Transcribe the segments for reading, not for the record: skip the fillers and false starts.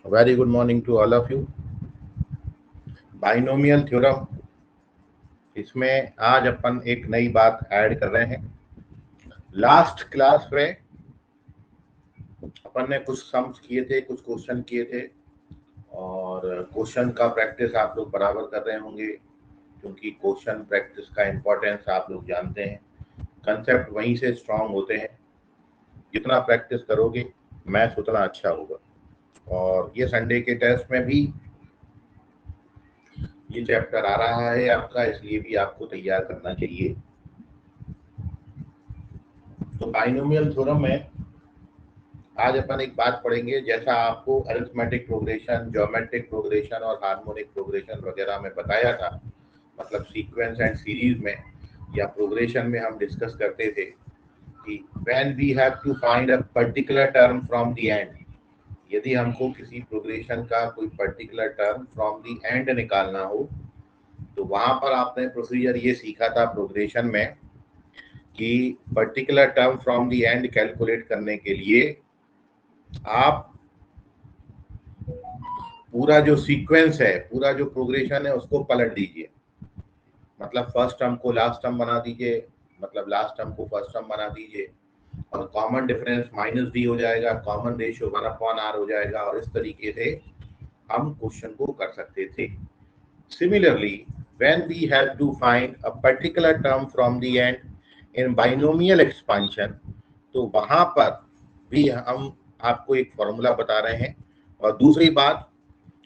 Very good morning to all of you. Binomial theorem, इसमें आज अपन एक नई बात ऐड कर रहे हैं। लास्ट क्लास में अपन ने कुछ सम्स किए थे, कुछ क्वेश्चन किए थे, और क्वेश्चन का प्रैक्टिस आप लोग बराबर कर रहे होंगे, क्योंकि क्वेश्चन प्रैक्टिस का इम्पोर्टेंस आप लोग जानते हैं। कंसेप्ट वहीं से स्ट्रांग होते हैं। जितना प्रैक्टिस करोगे मैथ्स उतना अच्छा होगा। और ये संडे के टेस्ट में भी ये चैप्टर आ रहा है आपका, इसलिए भी आपको तैयार करना चाहिए। तो बाइनोमियल थ्योरम में आज अपन एक बात पढ़ेंगे। जैसा आपको अरिथमेटिक प्रोग्रेशन, ज्योमेट्रिक प्रोग्रेशन और हार्मोनिक प्रोग्रेशन वगैरह में बताया था, मतलब सीक्वेंस एंड सीरीज में या प्रोग्रेशन में हम डिस्कस करते थे कि when we have to find a particular term from the end, यदि हमको किसी प्रोग्रेशन का कोई particular term from the end निकालना हो, तो वहां पर आपने प्रोसीजर ये सीखा था प्रोग्रेशन में कि particular term from the and calculate करने के लिए आप पूरा जो सीक्वेंस है, पूरा जो प्रोग्रेशन है, उसको पलट दीजिए। मतलब फर्स्ट टर्म को लास्ट टर्म बना दीजिए, मतलब लास्ट टर्म को फर्स्ट टर्म बना दीजिए, और कॉमन डिफरेंस माइनस डी हो जाएगा, कॉमन रेशियो 1/r हो जाएगा, और इस तरीके से हम क्वेश्चन को कर सकते थे। Similarly, when we have to find a particular term from the end in binomial expansion, तो वहां पर भी हम आपको एक फॉर्मूला बता रहे हैं। और दूसरी बात,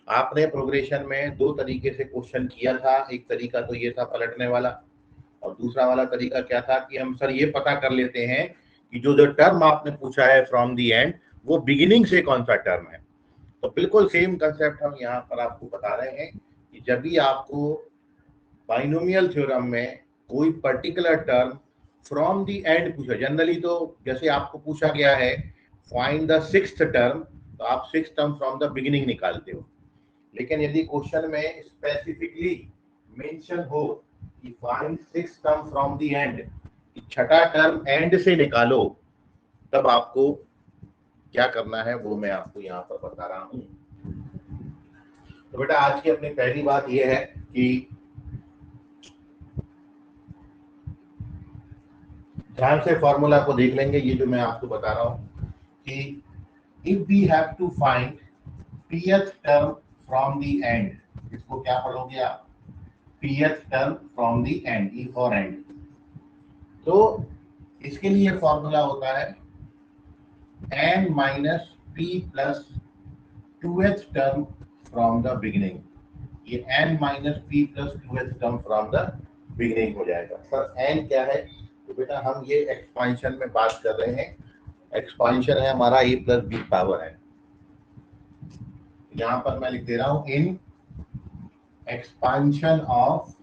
आपने प्रोग्रेशन में दो तरीके से क्वेश्चन किया था। एक तरीका तो ये था पलटने वाला, और दूसरा वाला तरीका क्या था कि हम सर ये पता कर लेते हैं कि जो जो टर्म आपने पूछा है फ्रॉम दी एंड, वो बिगिनिंग से कौन सा टर्म है। तो बिल्कुल सेम कंसेप्ट हम यहाँ पर आपको बता रहे हैं कि जब भी आपको बाइनोमियल थ्योरम में कोई particular term from the and पूछा, जनरली तो जैसे आपको पूछा गया है फाइंड द सिक्स्थ टर्म, तो आप sixth term from the beginning निकालते हो। लेकिन यदि क्वेश्चन में स्पेसिफिकली मेंशन हो कि find sixth term from the and, छठा टर्म एंड से निकालो, तब आपको क्या करना है वो मैं आपको यहाँ पर बता रहा हूँ। तो बेटा आज की अपनी पहली बात यह है कि ध्यान से फॉर्मूला को देख लेंगे। ये जो मैं आपको बता रहा हूँ कि if we have to find pth term from the end, इसको क्या पढ़ोगे आप, pth term from the end, E for end. तो इसके लिए फॉर्मूला होता है n minus p plus 2th term from the beginning. ये n minus p plus 2th term from the beginning हो जाएगा। सर n क्या है? तो बेटा हम ये एक्सपांशन में बात कर रहे हैं। एक्सपांशन है हमारा a प्लस बी पावर है। यहाँ पर मैं लिख दे रहा हूं in expansion of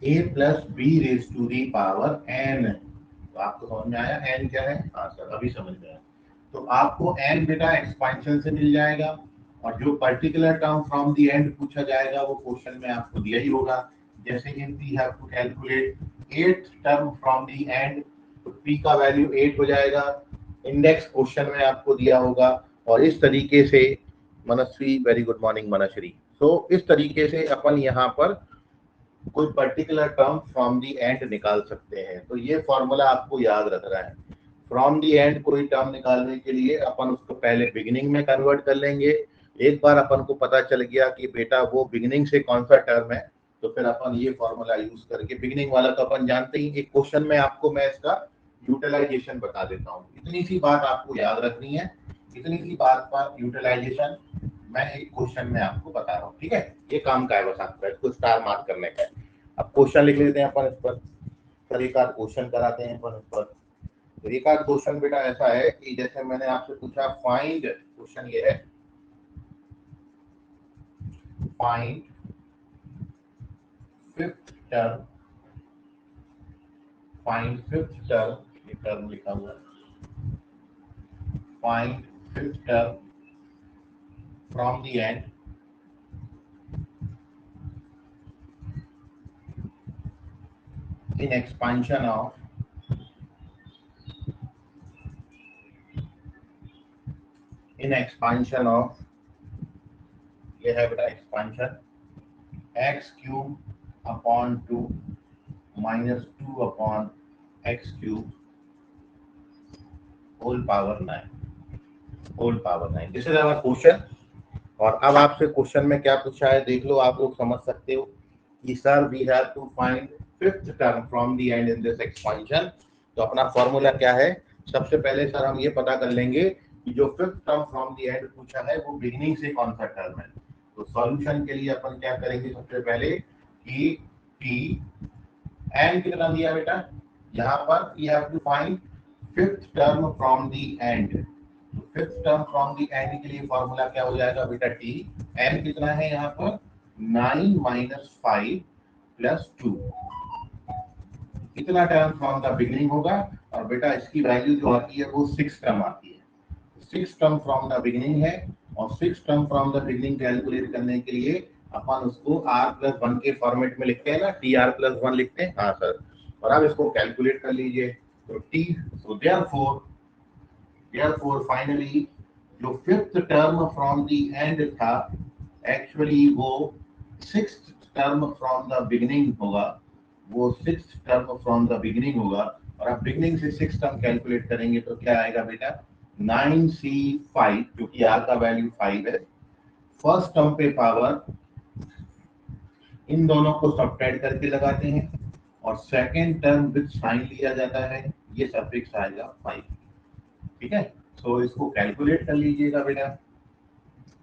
a plus B raise to the power n। तो आपको समझ में आया n क्या है? हाँ सर, अभी समझ में आया। तो आपको n बेटा एक्सपांशन से मिल जाएगा, और जो particular term from the and पूछा जाएगा वो क्वेश्चन में आपको दिया ही होगा। जैसे in we have to calculate eighth term from the end, तो p का वैल्यू 8 हो जाएगा। इंडेक्स क्वेश्चन में आपको दिया होगा, और इस तरीके से Manashree, very good morning Manashree. तो इस तरीके से अपन यहाँ पर कोई particular term from the and निकाल सकते हैं। तो ये फॉर्मूला आपको याद रखना है। फ्रॉम दी एंड कोई टर्म निकालने के लिए अपन उसको पहले बिगिनिंग में कन्वर्ट कर लेंगे। एक बार अपन को पता चल गया कि बेटा वो बिगिनिंग से कौन सा टर्म है, तो फिर अपन ये फॉर्मूला यूज करके, बिगिनिंग वाला तो अपन जानते ही, एक क्वेश्चन में आपको मैं इसका यूटिलाइजेशन बता देता हूँ। इतनी सी बात आपको याद रखनी है। इतनी सी बात पर यूटिलाइजेशन मैं एक क्वेश्चन में आपको बता रहा हूँ, ठीक है? ये काम का है बस आपका, इसको स्टार मार्क करने का है। अब क्वेश्चन लिख लेते हैं अपन इस पर। सर एक आध क्वेश्चन कराते हैं अपन इस पर। तो एक आध क्वेश्चन बेटा ऐसा है कि जैसे मैंने आपसे पूछा फाइंड, क्वेश्चन ये है find fifth term, find fifth term, ये टर्म लिखा हुआ है, find fifth term from the end in expansion of in expansion of, ये है बेटा expansion x cube upon 2 minus 2 upon x cube whole power 9 this is our question. और अब आपसे क्वेश्चन में क्या पूछा है देख लो, आप लोग समझ सकते हो कि sir we have to find fifth term from the end in this expansion. तो अपना फॉर्मूला क्या है, सबसे पहले सर हम ये पता कर लेंगे कि जो fifth term from the and पूछा है वो बिगिनिंग से कौन सा टर्म है। तो सॉल्यूशन के लिए अपन क्या करेंगे, सबसे पहले कि टी एन कितना दिया बेटा, यहाँ पर we have to find fifth term from the end. तो fifth term from the end के लिए फॉर्मूला क्या हो जाएगा बेटा, टी एन कितना है यहाँ पर 9 माइनस 5 प्लस 2, इतना टर्म फ्रॉम द बिगिनिंग होगा। और बेटा इसकी वैल्यू जो आती है वो 6 टर्म आती है, 6 टर्म फ्रॉम द बिगिनिंग है। और 6 term from the beginning calculate करने के लिए अपन उसको r प्लस 1 के फॉर्मेट में लिखते हैं ना, टी आर प्लस 1 लिखते हैं, हाँ सर। और अब इसको कैलकुलेट कर लीजिए, तो टी, सो देयरफॉर फाइनली जो fifth term from the and था एक्चुअली वो sixth term from the beginning होगा, वो sixth term from the beginning होगा। और आप बिगिनिंग से सिक्स टर्म कैलकुलेट करेंगे तो क्या आएगा बेटा 9c5, क्योंकि r का वैल्यू 5 है। फर्स्ट टर्म पे पावर इन दोनों को सब्ट्रैक्ट करके लगाते हैं और सेकेंड टर्म विद साइन लिया जाता है, ये सफिक्स आएगा 5। ठीक है, तो इसको कैलकुलेट कर लीजिएगा बेटा।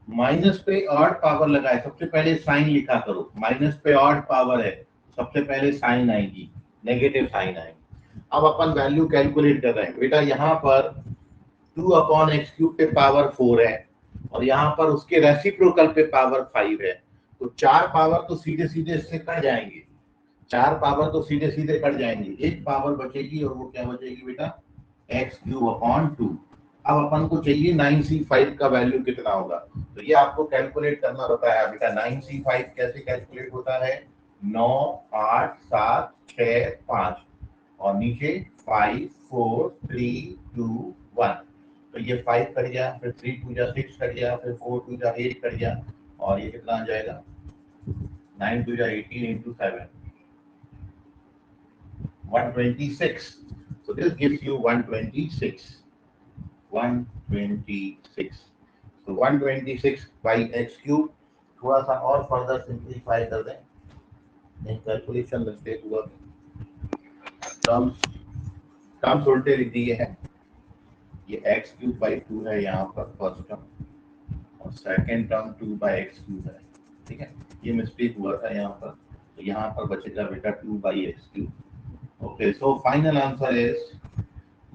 माइनस पे ऑड पावर लगाए, सबसे पहले साइन लिखा करो, माइनस पे ऑड पावर है, सबसे पहले साइन आएगी, नेगेटिव साइन आएगी। अब अपन वैल्यू कैलकुलेट कर रहे हैं बेटा, यहाँ पर 2 अपॉन एक्स क्यूब पे पावर 4 है और यहाँ पर उसके रेसिप्रोकल पे पावर 5 है। तो 4 पावर तो सीधे सीधे इससे कट जाएंगे, 4 पावर तो सीधे सीधे कट जाएंगे, एक पावर बचेगी और वो क्या बचेगी बेटा एक्स क्यूब अपॉन 2। अब अपन को चाहिए 9c5 का वैल्यू कितना होगा, तो ये आपको कैलकुलेट करना बताया बेटा। 9c5 कैसे कैलकुलेट होता है, 9 8 7 6 5 और नीचे 5 4 3 2 1। तो ये 5 कट गया, फिर 3 2 जा 6 कट गया, फिर 4 2 जा 8 कट गया, और ये कितना आ जाएगा 9 2 जा 18 into 7 126। So this gives you 126. 126. So 126 by x cube, थोड़ा सा और फर्दर सिंप्लीफाई कर दें, नहीं कैलकुलेशन मिस्टेक हुआ, टर्म्स उल्टे लिख दिए हैं। ये x क्यूब बाई 2 है यहाँ पर फर्स्ट टर्म, और second term 2 by x cube है। ठीक है, ये मिस्टेक हुआ था यहाँ पर, तो यहाँ पर बचेगा बेटा 2 by x cube. Okay, so final answer is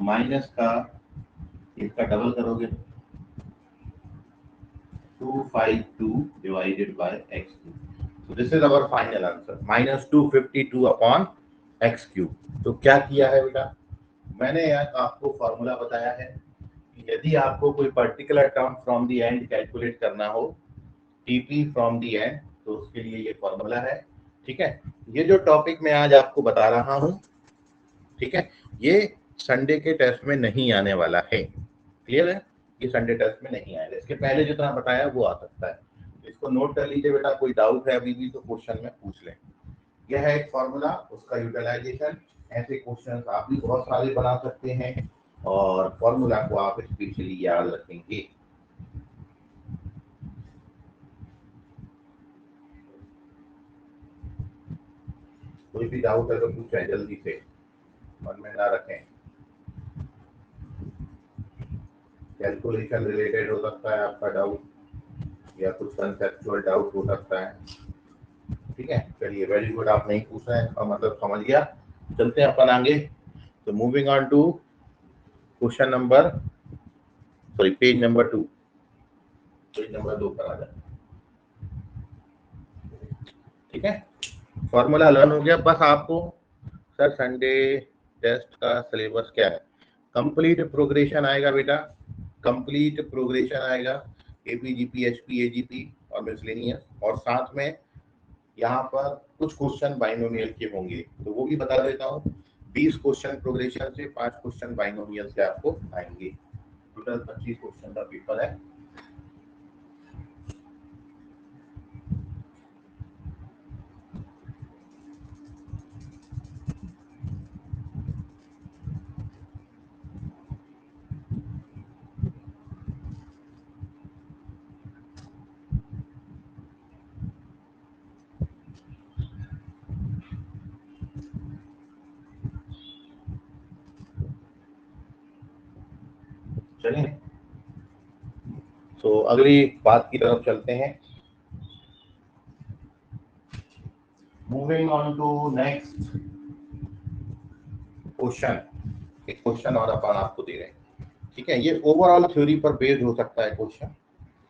minus का इसका डबल करोगे 252 divided by x cube. So this is our final answer, minus 252 upon x cube. तो क्या किया है बेटा, मैंने यार आपको फॉर्मूला बताया है कि यदि आपको कोई particular term from the and calculate करना हो, टीपी फ्रॉम द एंड, तो उसके लिए ये फॉर्मूला है। ठीक है, ये जो टॉपिक मैं आज आपको बता रहा हूँ, ठीक है, ये संडे के टेस्ट में नहीं आने वाला है, क्लियर है, ये संडे टेस्ट में नहीं आएगा। इसके पहले जितना बताया वो आ सकता है, इसको नोट कर लीजिए बेटा। कोई डाउट है अभी भी तो क्वेश्चन में पूछ लें। यह है एक फॉर्मूला, उसका यूटिलाइजेशन, ऐसे क्वेश्चन आप भी बहुत सारे बना सकते हैं और फॉर्मूला को आप स्पेशली याद रखेंगे। कोई भी डाउट है तो पूछें जल्दी से, मन में ना रखें। कैलकुलेशन रिलेटेड हो सकता है आपका डाउट, या कुछ कंसेप्चुअल डाउट हो सकता है। ठीक है, चलिए वेरी गुड, आप नहीं पूछ रहे हैं इसका मतलब समझ गया। चलते हैं अपन आगे। तो moving on to question number, sorry page number 2, page number 2 पर आ जाए। ठीक है, फॉर्मूला लर्न हो गया। बस आपको सर संडे टेस्ट का सिलेबस क्या है, कंप्लीट प्रोग्रेशन आएगा बेटा, कंप्लीट प्रोग्रेशन आएगा, एपीजीपी एचपी एजीपी और मिसलेनियस, और साथ में यहाँ पर कुछ क्वेश्चन बाइनोमियल के होंगे, तो वो भी बता देता हूँ। 20 क्वेश्चन प्रोग्रेशन से, 5 क्वेश्चन बाइनोमियल से आपको आएंगे। टोटल 25 क्वेश्चन का पेपर है। चलें, तो अगली बात की तरफ चलते हैं। Moving on to next question. एक क्वेश्चन और अपन आपको दे रहे हैं, ठीक है। ये ओवरऑल थ्योरी पर बेस्ड हो सकता है क्वेश्चन।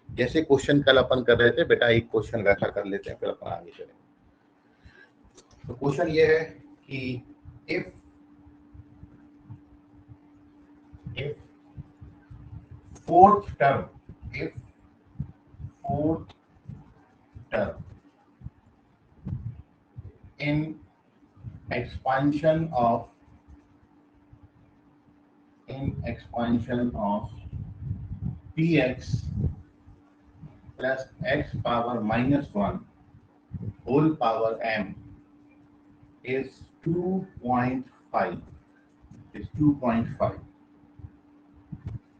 जैसे क्वेश्चन कल अपन कर रहे थे बेटा, एक क्वेश्चन वैसा कर लेते हैं, फिर अपन आगे चलेंगे। तो क्वेश्चन ये है कि if fourth term in expansion of px plus x power minus 1 whole power m is 2.5,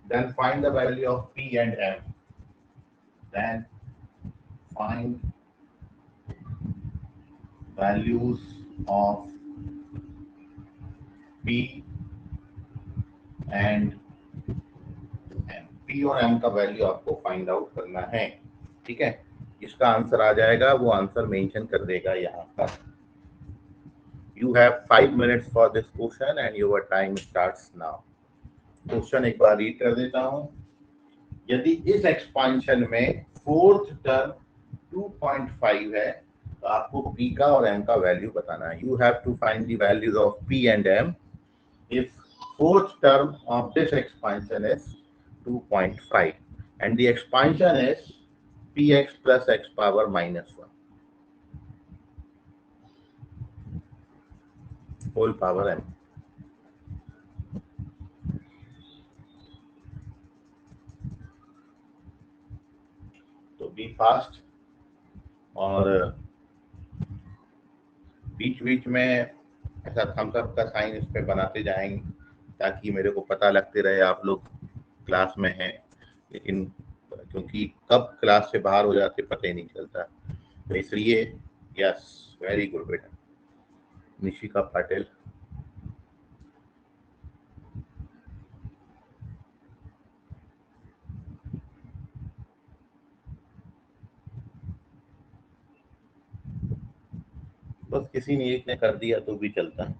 then find the value of p and m. Then find values of p and m. p और m का value आपको find out करना है, ठीक है। इसका answer आ जाएगा, वो आंसर मेंशन कर देगा यहाँ पर। You have 5 minutes for this question and your time starts now. Question एक बार रीड कर देता हूँ। यदि इस एक्सपांशन में फोर्थ टर्म 2.5 है तो आपको p का और m का वैल्यू बताना है। You have to find the values of p and m if fourth term of this expansion is 2.5 and the expansion is px plus x power minus 1 whole power m. तो B fast और बीच बीच में ऐसा Thums up का sign इस पे बनाते जाएंगे ताकि मेरे को पता लगते रहे आप लोग क्लास में हैं, लेकिन क्योंकि कब क्लास से बाहर हो जाते पता ही नहीं चलता, तो इसलिए यस, वेरी गुड बेटा निशिका पाटिल। बस किसी ने एक ने कर दिया तो भी चलता है।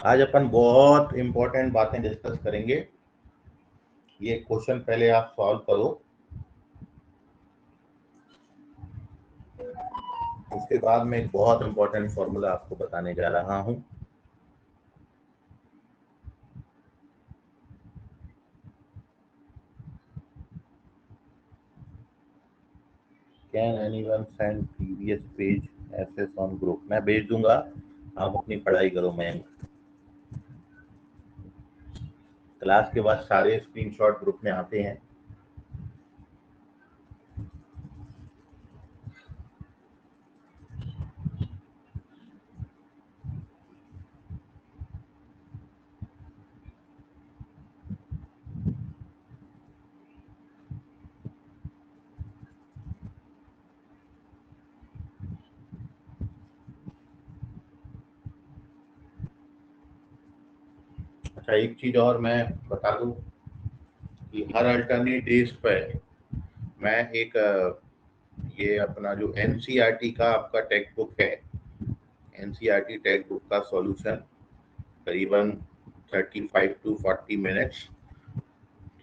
आज अपन बहुत इंपॉर्टेंट बातें डिस्कस करेंगे। ये क्वेश्चन पहले आप सॉल्व करो, उसके बाद मैं एक बहुत इंपॉर्टेंट फॉर्मूला आपको बताने जा रहा हूं। Can anyone send previous page SS on group? मैं भेज दूंगा, आप अपनी पढ़ाई करो। मैं क्लास के बाद सारे स्क्रीनशॉट ग्रुप में आते हैं। अच्छा, एक चीज और मैं बता दूं कि हर अल्टरनेट डेज पर मैं एक ये अपना जो एनसीईआरटी का आपका टेक्स्ट बुक है, एनसीईआरटी टेक्स्ट बुक का सॉल्यूशन करीबन 35 to 40 मिनट्स,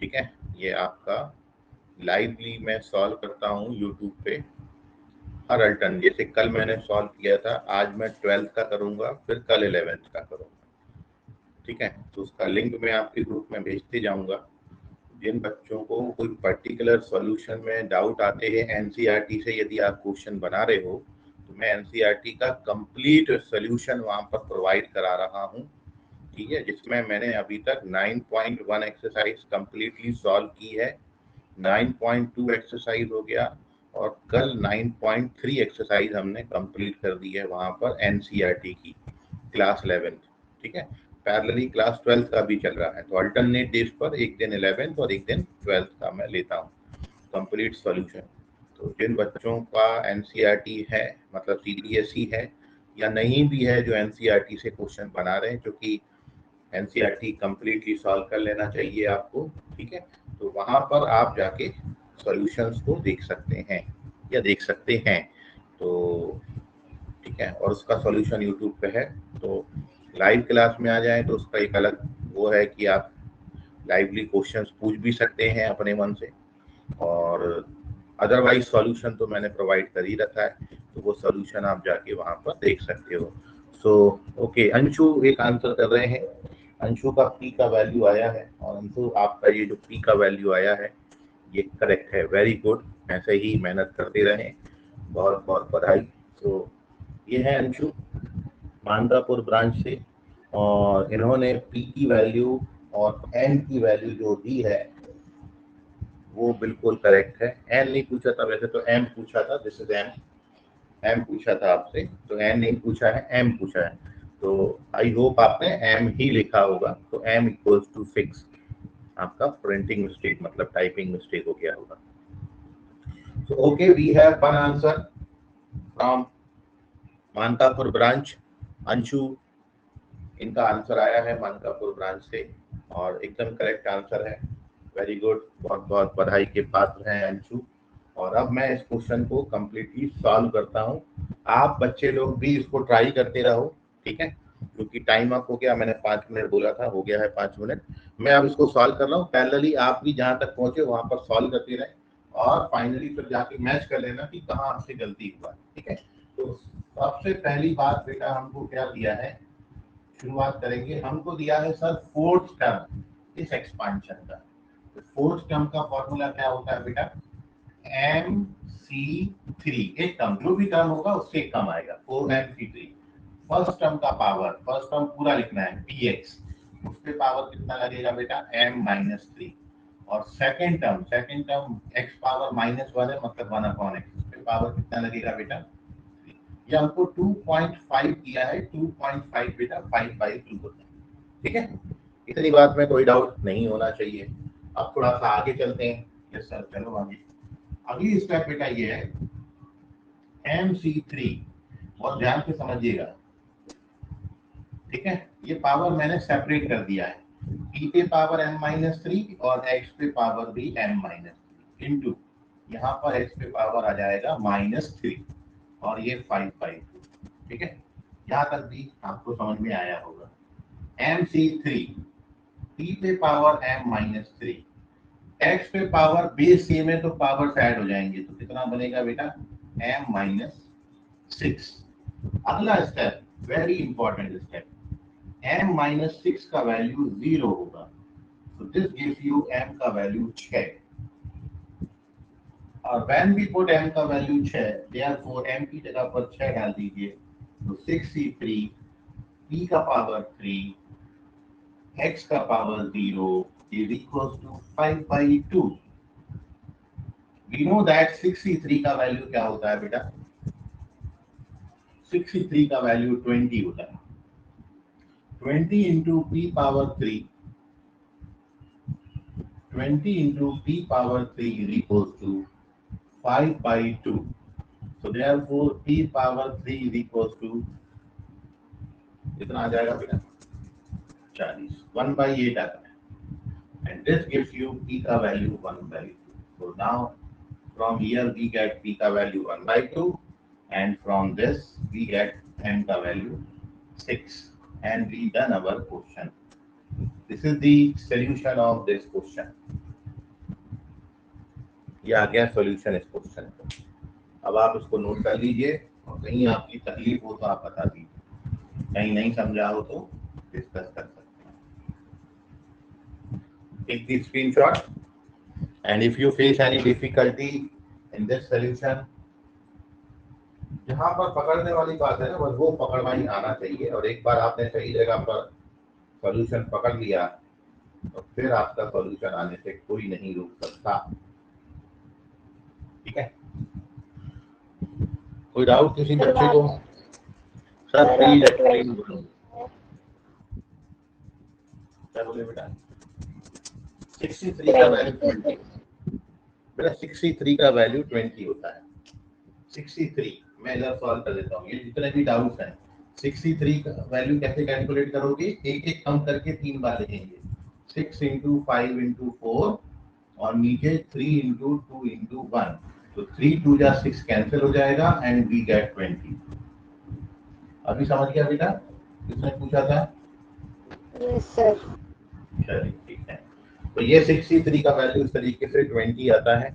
ठीक है, ये आपका लाइवली मैं सॉल्व करता हूँ यूट्यूब पे हर अल्टरनेट। जैसे कल मैंने सॉल्व किया था, आज मैं 12th का करूँगा, फिर कल 11th का करूँगा, ठीक है। तो उसका लिंक मैं आपके ग्रुप में भेजते जाऊँगा। जिन बच्चों को कोई पर्टिकुलर सॉल्यूशन में डाउट आते हैं एनसीईआरटी से, यदि आप क्वेश्चन बना रहे हो तो मैं एनसीईआरटी का कंप्लीट सॉल्यूशन वहां पर प्रोवाइड करा रहा हूं, ठीक है, जिसमें मैंने अभी तक 9.1 एक्सरसाइज कंप्लीटली सॉल्व की है, 9.2 एक्सरसाइज हो गया और कल 9.3 एक्सरसाइज हमने कंप्लीट कर दी है वहां पर एनसीईआरटी की क्लास 11th, ठीक है। पैरेलली क्लास 12th का भी चल रहा है, तो अल्टरनेट डेज पर एक दिन 11th और एक दिन 12th का मैं लेता हूँ कंप्लीट सॉल्यूशन। तो जिन बच्चों का एनसीईआरटी है, मतलब सीबीएसई है या नहीं भी है, जो एनसीईआरटी से क्वेश्चन बना रहे हैं, क्योंकि एनसीईआरटी कंप्लीटली सॉल्व कर लेना चाहिए आपको, ठीक है। तो वहां पर आप जाके सॉल्यूशंस को देख सकते हैं या देख सकते हैं, तो ठीक है। और उसका सॉल्यूशन यूट्यूब पे है, तो लाइव क्लास में आ जाए तो उसका एक अलग वो है कि आप लाइवली क्वेश्चंस पूछ भी सकते हैं अपने मन से, और अदरवाइज सॉल्यूशन तो मैंने प्रोवाइड कर ही रखा है, तो वो सॉल्यूशन आप जाके वहां पर देख सकते हो। सो ओके, अंशु एक आंसर कर रहे हैं। अंशु का पी का वैल्यू आया है, और अंशु आपका ये जो पी का वैल्यू आया है ये करेक्ट है, वेरी गुड। ऐसे ही मेहनत करते रहें, बहुत बहुत बधाई। तो ये है अंशु मानकापुर ब्रांच से, और इन्होंने पी की वैल्यू और एन की वैल्यू जो दी है वो बिल्कुल करेक्ट है। एन नहीं पूछा था, वैसे तो एम पूछा था, दिस इज एम, एम पूछा था आपसे, तो एन नहीं पूछा है, एम पूछा है। तो आई होप आपने एम ही लिखा होगा, तो एम इक्वल्स टू 6, आपका प्रिंटिंग मिस्टेक मतलब टाइपिंग मिस्टेक हो गया होगा। So okay, we have one answer from Mankapur branch, Anshu, इनका आंसर आया है मानकापुर ब्रांच से, और एकदम करेक्ट आंसर है, वेरी गुड, बहुत बहुत बधाई के पात्र हैं अंशु। और अब मैं इस क्वेश्चन को कंप्लीटली सॉल्व करता हूँ, आप बच्चे लोग भी इसको ट्राई करते रहो, ठीक है, क्योंकि टाइम अप हो गया, मैंने 5 मिनट बोला था, हो गया है 5 मिनट। मैं अब इसको सॉल्व कर रहा हूँ, पैरेलली आप भी जहां तक पहुंचे वहां पर सॉल्व करते रहे, और फाइनली फिर जाके मैच कर लेना कि कहाँ आपसे गलती हुआ, ठीक है। तो सबसे पहली बात बेटा हमको क्या दिया है, शुरुआत करेंगे, हमको दिया है सर फोर्थ टर्म इस एक्सपांशन का। तो फोर्थ टर्म का फॉर्मूला क्या होता है बेटा, MC3, एक टर्म जो भी टर्म होगा उससे एक कम आएगा, 4MC3। फर्स्ट टर्म का पावर, फर्स्ट टर्म पूरा लिखना है px, उसके पावर कितना लगेगा बेटा m-3। और सेकंड टर्म x पावर -1 है, मतलब 1/x, उसके पावर कितना लगेगा बेटा, ये हमको 2.5 किया है, 2.5 बेटा 5/2 होता है, ठीक है। इतनी बात में कोई डाउट नहीं होना चाहिए। अब थोड़ा सा आगे चलते हैं। यस सर, चलो आगे। अगली स्टेप बेटा ये है MC3, बहुत ध्यान से समझिएगा, ठीक है। ये पावर मैंने सेपरेट कर दिया है, p पे पावर m-3 और x पे पावर भी m-3 इंटू, यहाँ पर x पे पावर आ जाएगा -3, और ये 5/2, ठीक है। यहाँ तक भी आपको समझ में आया होगा। MC3, p पे पावर m-3, x पे पावर बेस सेम है तो पावर ऐड हो जाएंगे, तो कितना बनेगा बेटा m-6। अगला step very important step, m-6 का वैल्यू 0 होगा, तो दिस गिव्स यू m का वैल्यू 6, और व्हेन वी पुट m का वैल्यू 6, देयरफॉर m की जगह पर 6 डाल दीजिए, तो 6c3, p का पावर 3, x का power 0 is equals to 5/2। We know that 6c3 का वैल्यू क्या होता है बेटा, 6c3 का वैल्यू 20 होता है, 20 into p power 3, 20 into p power 3 is equals to 5/2। So therefore p power 3 is equals to कितना आ जाएगा बेटा 40, 1/8 आता है, and this gives you p का value 1/2। So now from here we get p का value 1/2, and from this we get m का value 6, and we done our question। This is the solution of this question। ये आ गया solution इस question का। अब आप इसको नोट कर लीजिए, और कहीं आपकी तकलीफ हो तो आप बता दीजिए, कहीं नहीं समझा हो तो डिस्कस कर सकते हैं। Take the screenshot, and if you face any difficulty in this solution, जहाँ पर पकड़ने वाली बात है ना, बस वो पकड़ना ही आना चाहिए, और एक बार आपने सही जगह पर सॉल्यूशन पकड़ लिया तो फिर आपका सॉल्यूशन आने से कोई नहीं रोक सकता, ठीक है। कोई डाउट किसी बच्चे को? सर प्लीज एक्सप्लेन करो, क्या बोले बेटा। 63 का वैल्यू 20 बेटा, 63 का वैल्यू 20 होता है। 63 मैं इधर सॉल्व कर देता हूँ, ये जितने भी डाउट्स हैं 63 का वैल्यू कैसे कैलकुलेट करोगे, एक एक कम करके 3 बार लिखेंगे, 6 इंटू 5 इंटू 4 और नीचे 3 इंटू 2 इंटू 1, तो 3 2 जा 6 कैंसिल हो जाएगा एंड वी गेट 20। अभी समझ गया बेटा, किसने पूछा था? Yes sir. चलिए ठीक है, तो ये 63 का वैल्यू इस तरीके से 20 आता है।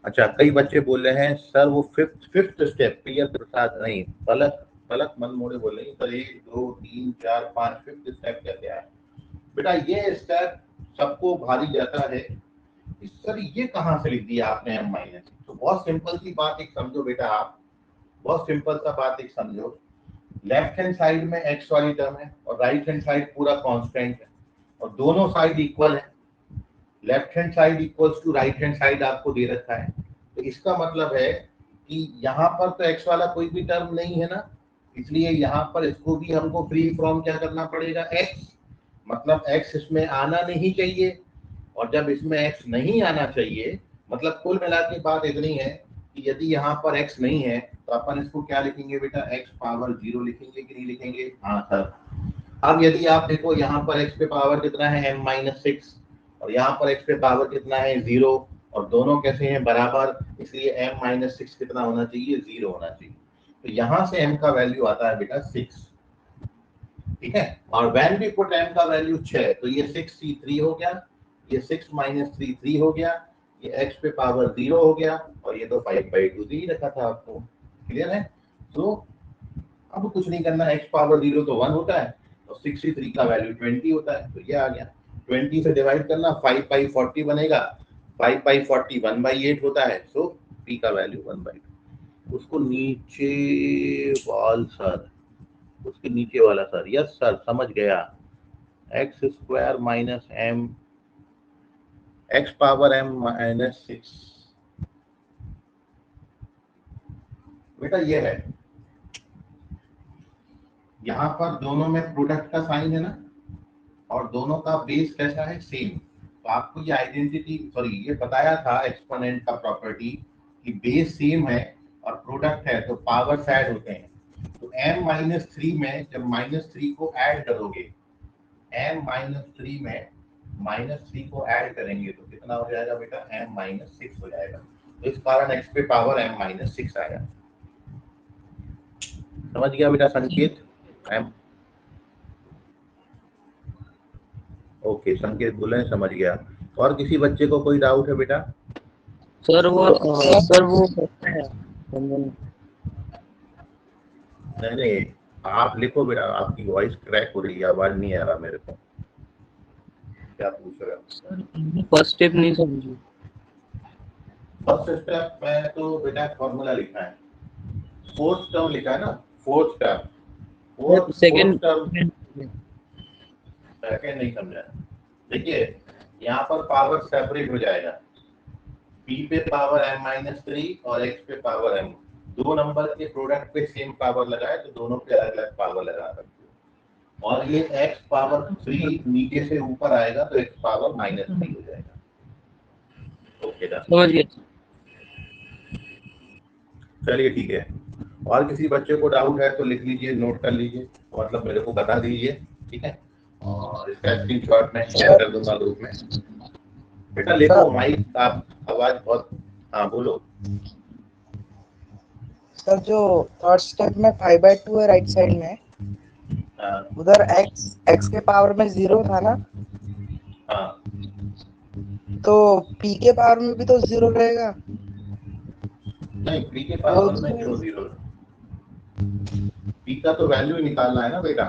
अच्छा, कई बच्चे बोल रहे हैं सर वो फिफ्थ स्टेप प्रिय प्रसाद नहीं, पलक पलक मन मोड़े बोल रहे हैं सर 1 2 3 4 5 फिफ्थ स्टेप कैसे आया? बेटा ये स्टेप सबको भारी जाता है, सर ये कहाँ से लिख दिया आपने m माइनस। तो बहुत सिंपल सी बात एक समझो बेटा, आप बहुत सिंपल सा बात एक समझो, लेफ्ट हैंड साइड में x वाली टर्म है और राइट हैंड साइड पूरा कांस्टेंट है और दोनों साइड इक्वल है, left hand side equals to right hand side आपको दे रखा है, तो इसका मतलब है कि यहाँ पर तो x वाला कोई भी टर्म नहीं है ना, इसलिए यहाँ पर इसको भी हमको फ्री फ्रॉम क्या करना पड़ेगा, x, मतलब x इसमें आना नहीं चाहिए, और जब इसमें x नहीं आना चाहिए मतलब कुल मिला के बात इतनी है कि यदि यहाँ पर x नहीं है तो अपन इसको क्या लिखेंगे बेटा, x पावर 0 लिखेंगे कि नहीं लिखेंगे? हाँ सर। अब यदि आप देखो यहाँ पर x पे पावर कितना है m माइनस 6 और यहाँ पर x पे पावर कितना है 0, और दोनों कैसे हैं, बराबर, इसलिए m माइनस 6 कितना होना चाहिए, 0 होना चाहिए। तो यहाँ से m का वैल्यू आता है बेटा 6, ठीक है। और वैन भी पुट m का वैल्यू 6, तो ये 6c3 हो गया, ये 6 माइनस 3 3 हो गया, ये x पे पावर 0 हो गया, और ये तो 5/2 दे ही रखा था आपको, क्लियर है? तो अब कुछ नहीं करना, x पावर 0 तो 1 होता है और 63 का वैल्यू 20 होता है, तो ये आ गया। 20 से डिवाइड करना, 5/40 बनेगा, 5/40 1/8 होता है, सो p का वैल्यू 1/2। उसको नीचे वाल सर, उसके नीचे वाला सर, यस सर समझ गया, x square minus m, x power m minus 6, बेटा ये है, यहाँ पर दोनों में प्रोडक्ट का साइन है ना, और दोनों का बेस कैसा है, सेम। तो आपको ये आइडेंटिटी, सॉरी ये बताया था एक्सपोनेंट का प्रॉपर्टी कि बेस सेम है और प्रोडक्ट है तो पावर्स ऐड होते हैं। तो m माइनस 3 में जब -3 को ऐड करोगे, m माइनस 3 में -3 को ऐड करेंगे तो कितना हो जाएगा बेटा, m माइनस 6 हो जाएगा, तो इस कारण x पे पावर m माइनस 6 आया। समझ गया बेटा संकेत? m, ओके संकेत बोले समझ गया। और किसी बच्चे को कोई डाउट है बेटा? सर वो नहीं आप लिखो बेटा, आपकी वॉइस क्रैक हो रही है, आवाज नहीं आ रहा मेरे को, क्या पूछ रहे हो? सर फर्स्ट स्टेप नहीं समझी। फर्स्ट स्टेप में तो बेटा फॉर्मूला लिखा है, फोर्थ टर्म लिखा है ना, fourth term, fourth second term, second नहीं समझा। देखिए यहाँ पर पावर सेपरेट हो जाएगा, p पे पावर m माइनस 3 और x पे पावर m, दो नंबर के प्रोडक्ट पे सेम पावर लगाए तो दोनों पे अलग अलग पावर लगा सकते हो, और ये x पावर 3 नीचे से ऊपर आएगा तो x पावर -3 हो जाएगा। ओके ना, समझ गया। चलिए ठीक है। और किसी बच्चे को डाउट है तो लिख लीजिए, नोट कर लीजिए, मतलब मेरे को बता दीजिए, ठीक है, और इसका स्क्रीनशॉट मैं शेयर कर दूंगा ग्रुप में। बेटा लिखो, माइक आप आवाज बहुत, हाँ बोलो। सर जो थर्ड स्टेप में 5/2 है राइट साइड में, उधर x के पावर में 0 था ना, हाँ तो p के पावर में भी तो 0 रहेगा। नहीं, p के पावर में क्यों 0? p का तो वैल्यू निकालना है ना बेटा,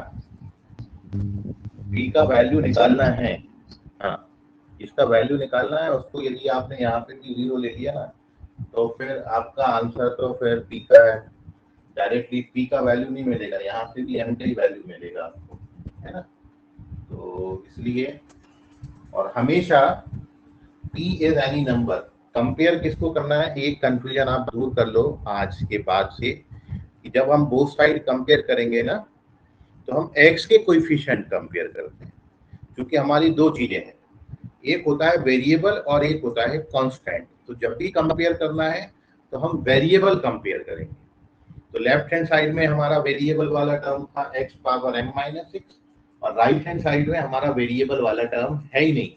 p का वैल्यू निकालना है, हाँ इसका वैल्यू निकालना है, उसको यदि आपने यहाँ पे भी 0 ले लिया ना तो फिर आपका आंसर तो फिर p का है, डायरेक्टली p का वैल्यू नहीं मिलेगा, यहाँ से भी m का ही वैल्यू मिलेगा आपको, है ना। तो इसलिए, और हमेशा p is any number, compare किसको करना है, एक कंफ्यूजन आप दूर कर लो आज के बाद से, कि जब हम बोथ साइड कंपेयर करेंगे ना तो हम x के कोएफिशिएंट कंपेयर करते हैं, क्योंकि हमारी दो चीजें हैं, एक होता है वेरिएबल और एक होता है कांस्टेंट। तो जब भी कंपेयर करना है तो हम वेरिएबल कंपेयर करेंगे, तो लेफ्ट हैंड साइड में हमारा वेरिएबल वाला टर्म था x पावर m-6 और राइट हैंड साइड में हमारा वेरिएबल वाला टर्म है ही नहीं,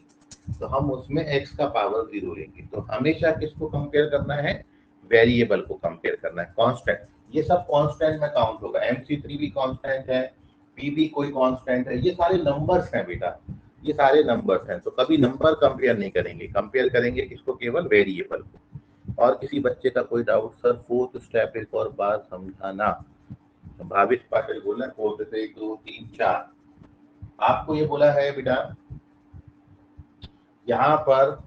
तो हम उसमें x का पावर 0 लेंगे। तो हमेशा किसको कंपेयर करना है? वेरिएबल को कंपेयर करना है, कांस्टेंट। ये सब कांस्टेंट में काउंट होगा, MC3 भी कांस्टेंट है, p भी कोई कांस्टेंट है, ये सारे नंबर्स हैं बेटा, ये सारे नंबर्स हैं। तो कभी नंबर कंपेयर नहीं करेंगे, कंपेयर करेंगे किसको? केवल वेरिएबल को। और किसी बच्चे का कोई डाउट? सर फोर्थ स्टेप एक और बार समझाना। भाविश पाटिल बोला फोर्थ से 1 2 3 4। आपको ये बोला है बेटा यहाँ पर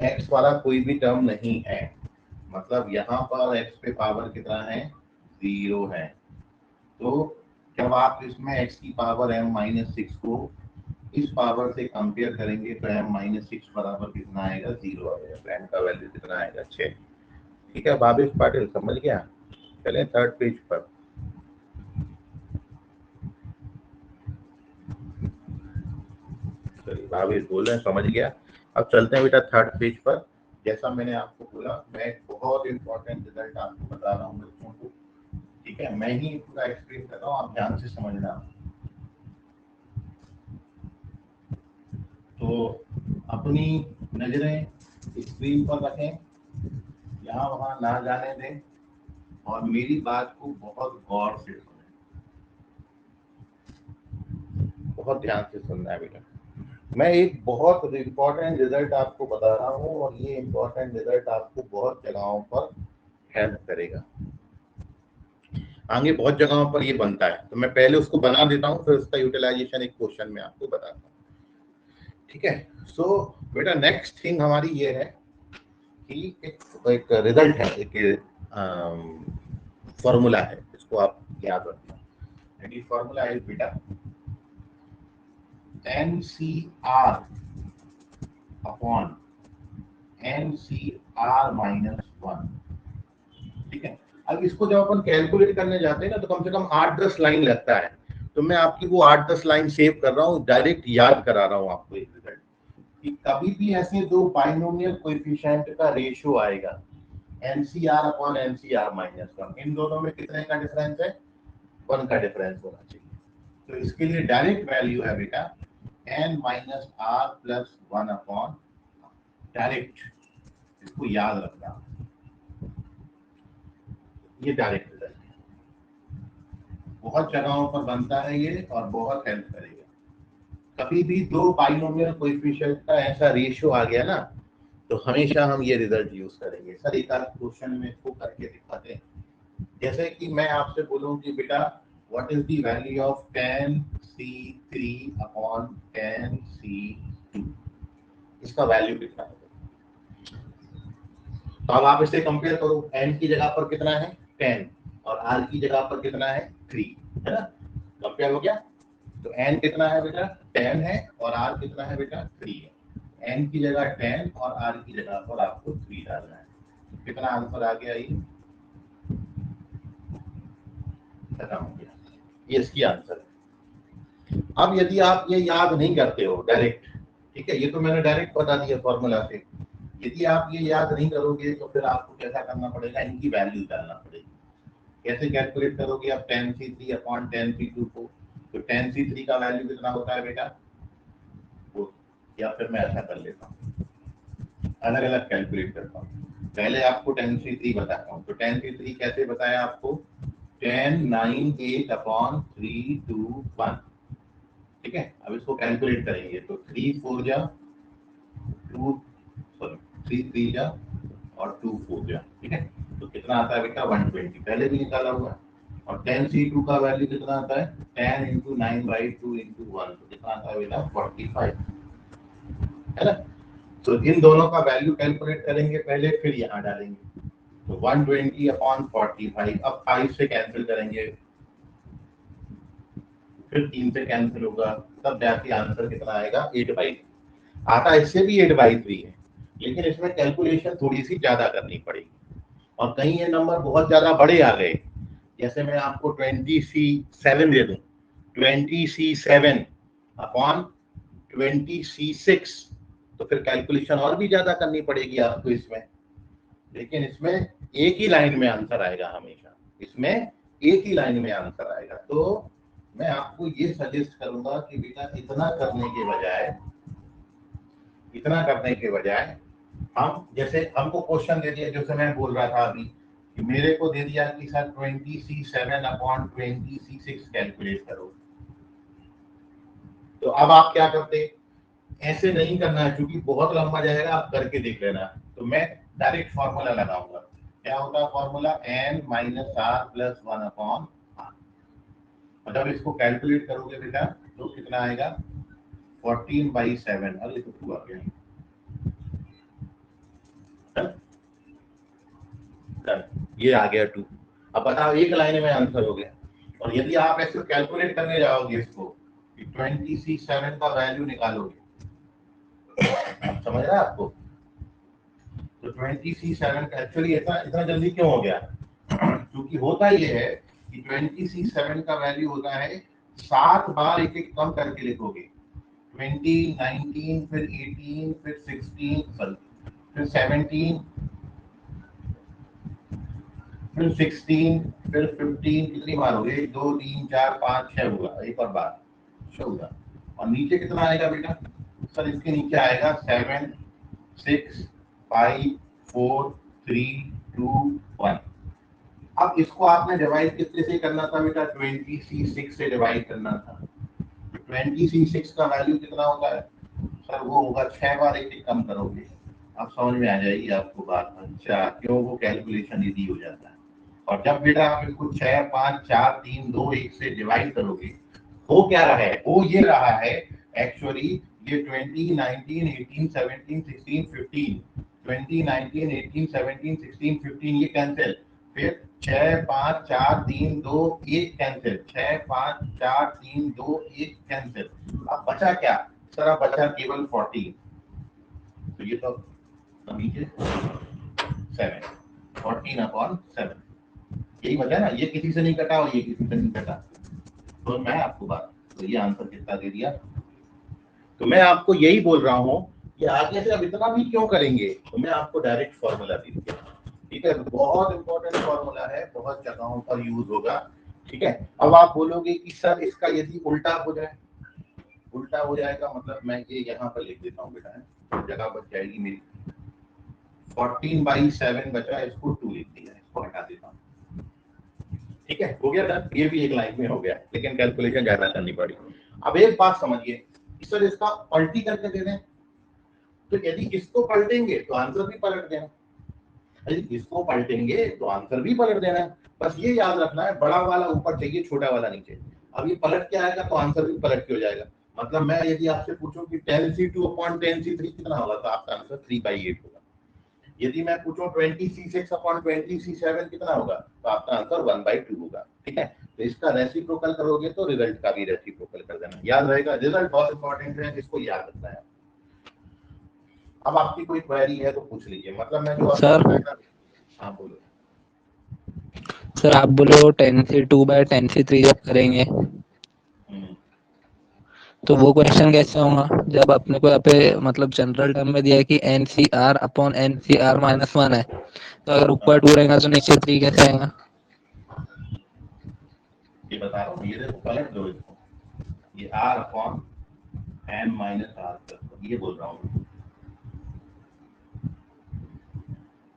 x वाला कोई भी टर्म नहीं है, मतलब यहाँ पर x पे पावर कितना है? 0 है। तो जब आप इसमें x की पावर m-6 को इस पावर से कंपेयर करेंगे तो m-6 बराबर कितना आएगा? 0 आएगा। तो m का वैल्यू कितना आएगा? 6। ठीक है भाविश पाटिल, समझ गया? चले थर्ड पेज पर। चलिए भाविश बोल रहे हैं समझ गया। अब चलते हैं बेटा थर्ड पेज पर। जैसा मैंने आपको बोला, मैं बहुत इंपॉर्टेंट रिजल्ट आपको बता रहा हूँ बच्चों को, ठीक है? मैं ही पूरा एक्सप्लेन कर रहा हूँ, आप ध्यान से समझना। तो अपनी नजरें स्क्रीन पर रखें, यहाँ वहाँ ना जाने दें और मेरी बात को बहुत गौर से सुनें, बहुत ध्यान से सुनना है बेटा। मैं एक बहुत इम्पोर्टेंट रिजल्ट आपको बता रहा हूँ और ये इम्पोर्टेंट रिजल्ट आपको बहुत जगहों पर हेल्प करेगा, आगे बहुत जगहों पर ये बनता है। तो मैं पहले उसको बना देता हूँ, फिर उसका यूटिलाइजेशन एक क्वेश्चन में आपको बताता हूँ, ठीक है? सो बेटा नेक्स्ट थिंग हमारी ये है कि एक रिजल्ट है, एक फॉर्मूला है, इसको आप याद रखना। एंड फॉर्मूला है बेटा NCR अपॉन NCR माइनस 1, ठीक है? अब इसको जब अपन कैलकुलेट करने जाते हैं ना, तो कम से कम 8-10 लाइन लगता है। तो मैं आपकी वो 8-10 लाइन सेव कर रहा हूँ, डायरेक्ट याद करा रहा हूँ आपको एक रिजल्ट कि कभी भी ऐसे दो बाइनोमियल कोएफिशिएंट का रेशियो आएगा NCR अपॉन NCR माइनस 1, इन दोनों में कितने का डिफरेंस है? 1 का डिफरेंस होना चाहिए। तो इसके लिए डायरेक्ट वैल्यू है बेटा n minus r plus 1 upon, direct, इसको याद रखना, ये डायरेक्ट रिजल्ट है, बहुत जगहों पर बनता है ये और बहुत हेल्प करेगा। कभी भी दो बाइनोमियल कोएफिशिएंट का ऐसा रेशियो आ गया ना, तो हमेशा हम ये रिजल्ट यूज करेंगे। सर एक आध क्वेश्चन में इसको करके दिखाते हैं। जैसे कि मैं आपसे बोलूं कि बेटा what is the value of tan C3 upon tan C2, इसका वैल्यू कितना है? तो अब आप इसे कंपेयर करो, n की जगह पर कितना है? 10 और r की जगह पर कितना है? 3, है ना? कंपेयर हो गया। तो n कितना है बेटा? 10 है और r कितना है बेटा? 3 है। n की जगह 10 और r की जगह पर आपको 3 डालना है। कितना आंसर आ गया? ये खत्म हो गया, ये इसकी आंसर है। अब यदि आप ये याद नहीं करते हो डायरेक्ट, ठीक है, ये तो मैंने डायरेक्ट बता दिया फॉर्मूला से, यदि आप ये याद नहीं करोगे तो फिर आपको कैसा करना पड़ेगा? इनकी वैल्यू डालना पड़ेगी। कैसे कैलकुलेट करोगे आप tan C3 upon tan C2 को? तो tan C3 का वैल्यू कितना होता है बेटा? वो, या फिर मैं ऐसा कर लेता हूँ, अलग अलग कैलकुलेट करता हूँ। पहले आपको tan C3 बताता हूँ। तो tan C3 कैसे बताया आपको? tan 98 अपॉन 321, ठीक है? अब इसको कैलकुलेट करेंगे तो 3 4 जा 2, सॉरी 3 3 जा और 2 4 जा, ठीक है? तो कितना आता है बेटा? 120, पहले भी निकाला हुआ है। और tan C2 का वैल्यू कितना आता है? 10 into 9/2 into 1, तो कितना आता है बेटा? 45, है ना? तो इन दोनों का वैल्यू कैलकुलेट करेंगे पहले, फिर यहाँ डालेंगे। तो 120 अपॉन 45, अब 5 से कैंसिल करेंगे, फिर 3 से कैंसिल होगा, तब जाके आंसर कितना आएगा? 8/3 आता है। इससे भी 8/3 है, लेकिन इसमें कैलकुलेशन थोड़ी सी ज्यादा करनी पड़ेगी। और कहीं ये नंबर बहुत ज्यादा बड़े आ गए, जैसे मैं आपको 20C7 दे दूं, 20C7 अपॉन 20C6, तो फिर कैलकुलेशन और भी ज्यादा करनी पड़ेगी आपको इसमें। लेकिन इसमें एक ही लाइन में आंसर आएगा हमेशा, इसमें एक ही लाइन में आंसर आएगा। तो मैं आपको ये सजेस्ट करूंगा कि बेटा इतना करने के बजाय हम, जैसे हमको क्वेश्चन दे दिया, जैसे मैं बोल रहा था अभी कि मेरे को दे दिया कि सर 20C7/20C6 कैलकुलेट करो। तो अब आप क्या करते, ऐसे नहीं करना है क्योंकि बहुत लंबा जाएगा, आप करके देख लेना। तो मैं डायरेक्ट फॉर्मूला लगाऊंगा। क्या होता है फॉर्मूला? n - r + 1/r। मतलब इसको कैलकुलेट करोगे बेटा तो कितना आएगा? 14/7। अरे तो 2 आ गया। ये आ गया 2। अब बताओ एक लाइन में आंसर हो गया। और यदि आप ऐसे कैलकुलेट करने जाओगे इसको कि 20C7 का वैल्यू निकालोगे, अब समझ रहा है आपको? तो 20C7 एक्चुअली इतना जल्दी क्यों हो गया? क्योंकि होता ये है कि 20C7 का वैल्यू होता है 7 बार एक एक कम करके लिखोगे। 20, 19, फिर 18, फिर 16, फिर 17, फिर 16, फिर 15। कितनी बार हो गई? 1 2 3 4 5 6 हुआ, एक और बार 6 हुआ। और नीचे कितना आएगा बेटा? सर इसके नीचे आएगा 7 6 5 4 3 2 1। अब इसको आपने डिवाइड कितने से करना था बेटा? 20C6 से डिवाइड करना था। 20C6 का वैल्यू कितना होता है? सर वो होगा 6 बार एक एक कम करोगे। अब समझ में आ जाएगी आपको बात। अच्छा, क्यों वो कैलकुलेशन इजी हो जाता है। और जब बेटा आप इसको 6 5 4 3 2 1 से डिवाइड करोगे, हो क्या रहा है? वो ये रहा है एक्चुअली, ये 20 19 18 17 16 15, 20 19 18 17 16 15 ये कैंसिल। फिर 6 5 4 3 2 1 कैंसिल, 6 5 4 3 2 1 कैंसिल। अब बचा क्या? सर अब बचा केवल 14। तो ये तो नीचे 7, 14/7 यही बचा ना। ये किसी से नहीं कटा और ये किसी से नहीं कटा। तो मैं आपको बात, तो ये आंसर कितना दे दिया? तो मैं आपको यही बोल रहा हूँ कि आगे से अब इतना भी क्यों करेंगे, तो मैं आपको डायरेक्ट फॉर्मूला दे दिया। ठीक है, बहुत इंपॉर्टेंट फॉर्मूला है, बहुत जगहों पर यूज होगा। ठीक है, अब आप बोलोगे कि सर इसका यदि उल्टा हो जाए, उल्टा हो जाएगा मतलब मैं ये यहाँ पर लिख देता हूँ बेटा, जगह बच जाएगी मेरी। 14/7 बचा, इसको 2 लिख दिया, इसको हटा देता हूँ। ठीक है, हो गया सर, ये भी एक लाइन में हो गया, लेकिन कैलकुलेशन ज्यादा करनी पड़ी। अब एक बात समझिए, सर इसका पलटी करके दे दें, तो यदि इसको पलटेंगे तो आंसर भी पलट देना, यदि इसको पलटेंगे तो आंसर भी पलट देना। बस ये याद रखना है, बड़ा वाला ऊपर चाहिए, छोटा वाला नीचे। अब ये पलट के आएगा तो आंसर भी पलट के हो जाएगा। मतलब मैं यदि आपसे पूछूं कि 10C2/10C3 कितना होगा, तो आपका आंसर 3/8 होगा। यदि मैं पूछूं 20C6/20C7 कितना होगा, तो आपका आंसर 1/2 होगा। ठीक है, तो इसका रेसिप्रोकल करोगे तो रिजल्ट का भी रेसिप्रोकल कर देना, याद रहेगा। रिजल्ट बहुत इंपॉर्टेंट है, इसको याद रखना है। अब आपकी कोई क्वेरी है तो पूछ लीजिए। मतलब मैं जो सर, हाँ बोलो। सर आप बोलो 10C2/10C3 जब करेंगे तो वो क्वेश्चन कैसे होगा जब अपने को यहाँ पे मतलब जनरल टर्म में दिया है कि NCR/NCR-1 है, तो अगर ऊपर 2 रहेगा तो नीचे 3 कैसे आएगा? ये बता रहा हूँ, ये देखो पलट दो इसको, ये R/n-R, ये बोल रहा हूँ।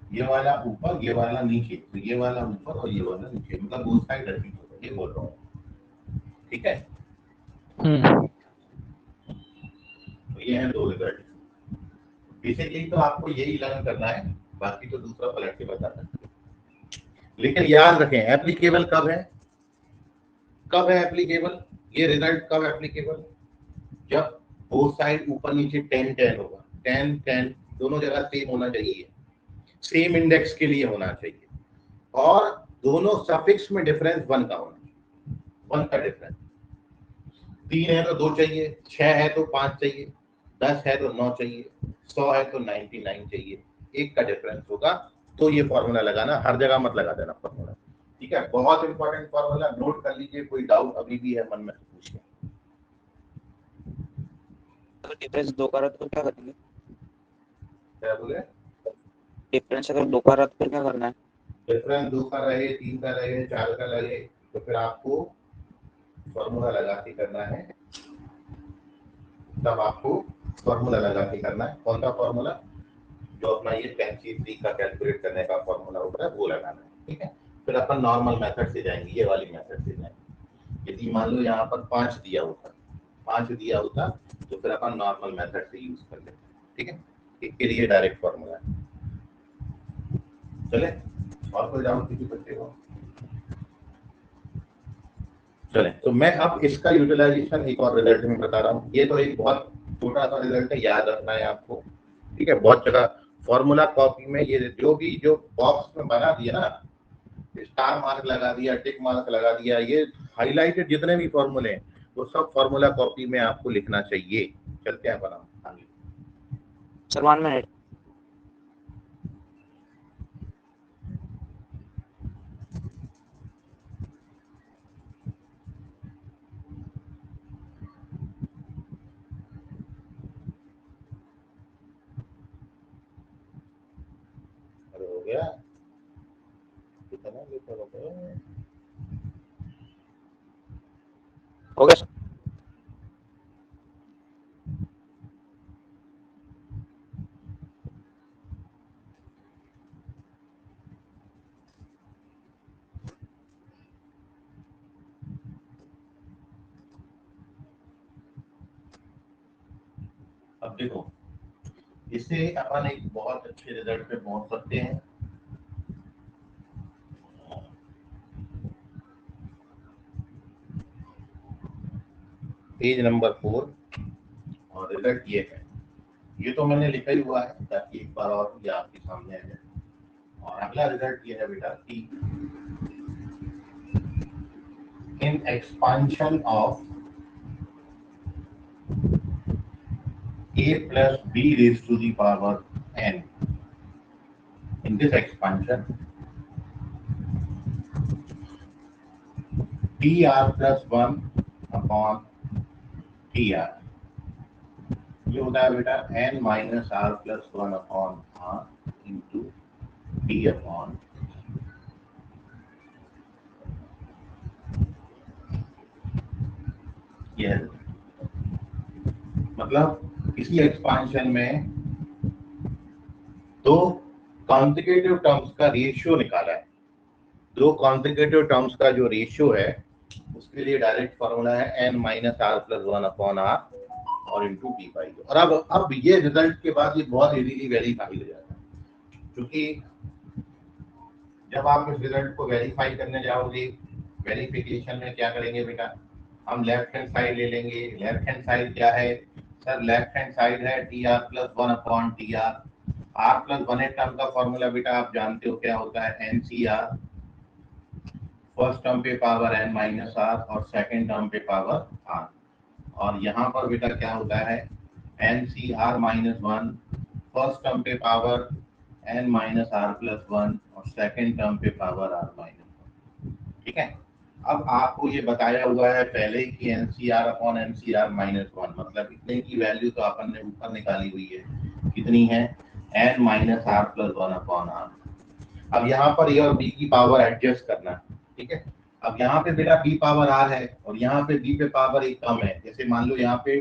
ये वाला ऊपर, ये वाला नीचे, तो ये वाला ऊपर और ये वाला नीचे, मतलब बोथ साइड रिपीट होगा, ये बोल रहा हूँ। ठीक है, तो ये है 2 रिजल्ट। बेसिकली तो आपको यही लर्न करना है, बाकी तो दूसरा पलट के बता सकते हैं। लेकिन याद रखें, एप्लीकेबल कब है? कब है एप्लीकेबल? ये रिजल्ट कब एप्लीकेबल? जब बोथ साइड ऊपर नीचे 10-10 होगा। 10-10 दोनों जगह सेम होना चाहिए, सेम इंडेक्स के लिए होना चाहिए, और दोनों सफिक्स में डिफरेंस 1 का होना चाहिए, 1 का डिफरेंस। 3 है तो 2 चाहिए, 6 है तो 5 चाहिए, 10 है तो 9 चाहिए, 100 है तो 99 चाहिए, 1 का डिफरेंस होगा। तो ये फॉर्मूला लगाना, हर जगह मत लगा देना फॉर्मूला। ठीक है, बहुत इंपॉर्टेंट फॉर्मूला, नोट कर लीजिए। कोई डाउट अभी भी है मन में तो पूछिए। अगर डिफरेंस 2 का रहा तो क्या करेंगे? क्या बोले? डिफरेंस अगर 2 का रहा तो क्या करना है? डिफरेंस 2 का रहे, 3 का रहे, 4 का रहे, तो फिर आपको फॉर्मूला लगा के करना है। तब आपको फॉर्मूला लगा के करना है। कौन सा फॉर्मूला? जो अपना ये 10C3 का कैलकुलेट करने का फॉर्मूला होता है वो लगाना है। ठीक है, फिर अपन नॉर्मल मेथड से जाएंगे, ये वाली मेथड से जाएंगे। यदि मान लो यहाँ पर 5 दिया होता तो फिर अपन नॉर्मल मेथड से यूज कर लेते। ठीक है, इसके लिए डायरेक्ट फॉर्मूला है। चले, और कोई डाउट किसी बच्चे को? चले, तो मैं अब इसका यूटिलाइजेशन एक और रिजल्ट में बता रहा हूँ। ये तो एक बहुत छोटा सा रिजल्ट है, याद रखना है आपको। ठीक है, बहुत जगह फॉर्मूला कॉपी में ये जो बॉक्स में बना दिया ना, स्टार मार्क लगा दिया, टिक मार्क लगा दिया, ये हाईलाइटेड जितने भी फॉर्मूले हैं वो सब फॉर्मूला कॉपी में आपको लिखना चाहिए। चलते हैं बना आगे। Sir 1 minute. हो गया कितना लिखा हो गया? हो गया सर। अब देखो, इससे अपन एक बहुत अच्छे रिजल्ट पे पहुंच सकते हैं। पेज नंबर 4 और रिजल्ट ये है। ये तो मैंने लिखा ही हुआ है ताकि एक बार और ये आपके सामने आ जाए। और अगला रिजल्ट ये है बेटा कि in expansion of a plus b raised to the power n, in this expansion tr plus 1 upon tr, ये होता है बेटा n minus r plus 1 upon r into d upon ये। मतलब किसी एक्सपांशन में दो कॉन्जिक्यूटिव टर्म्स का रेशियो निकाला है। दो कॉन्जिक्यूटिव टर्म्स का जो रेशियो है उसके लिए डायरेक्ट फॉर्मूला है n minus are plus 1 upon r और इंटू डी बाई। और अब ये रिजल्ट के बाद ये बहुत इजीली वेरीफाई हो जाता है, क्योंकि जब आप इस रिजल्ट को वेरीफाई करने जाओगे, वेरिफिकेशन में क्या करेंगे बेटा, हम लेफ्ट हैंड साइड ले लेंगे। लेफ्ट हैंड साइड क्या है सर? लेफ्ट हैंड साइड है T R plus 1 upon T R. R plus 1 term का फॉर्मूला बेटा आप जानते हो क्या होता है? N C R, first term पे पावर n माइनस आर और सेकंड टर्म पे पावर r। और यहाँ पर बेटा क्या होता है? N C are minus 1, first term पे power n minus are plus 1 और सेकंड टर्म पे पावर r माइनस 1। ठीक है, अब आपको ये बताया हुआ है पहले कि n C r upon n C are minus 1, मतलब इतने की वैल्यू तो अपन ने ऊपर निकाली हुई है। कितनी है? n minus are plus 1 upon r. अब यहाँ पर ए और बी की पावर एडजस्ट करना है। ठीक है, अब यहाँ पे बेटा b पावर r है और यहाँ पे b पे पावर एक कम है। जैसे मान लो यहाँ पे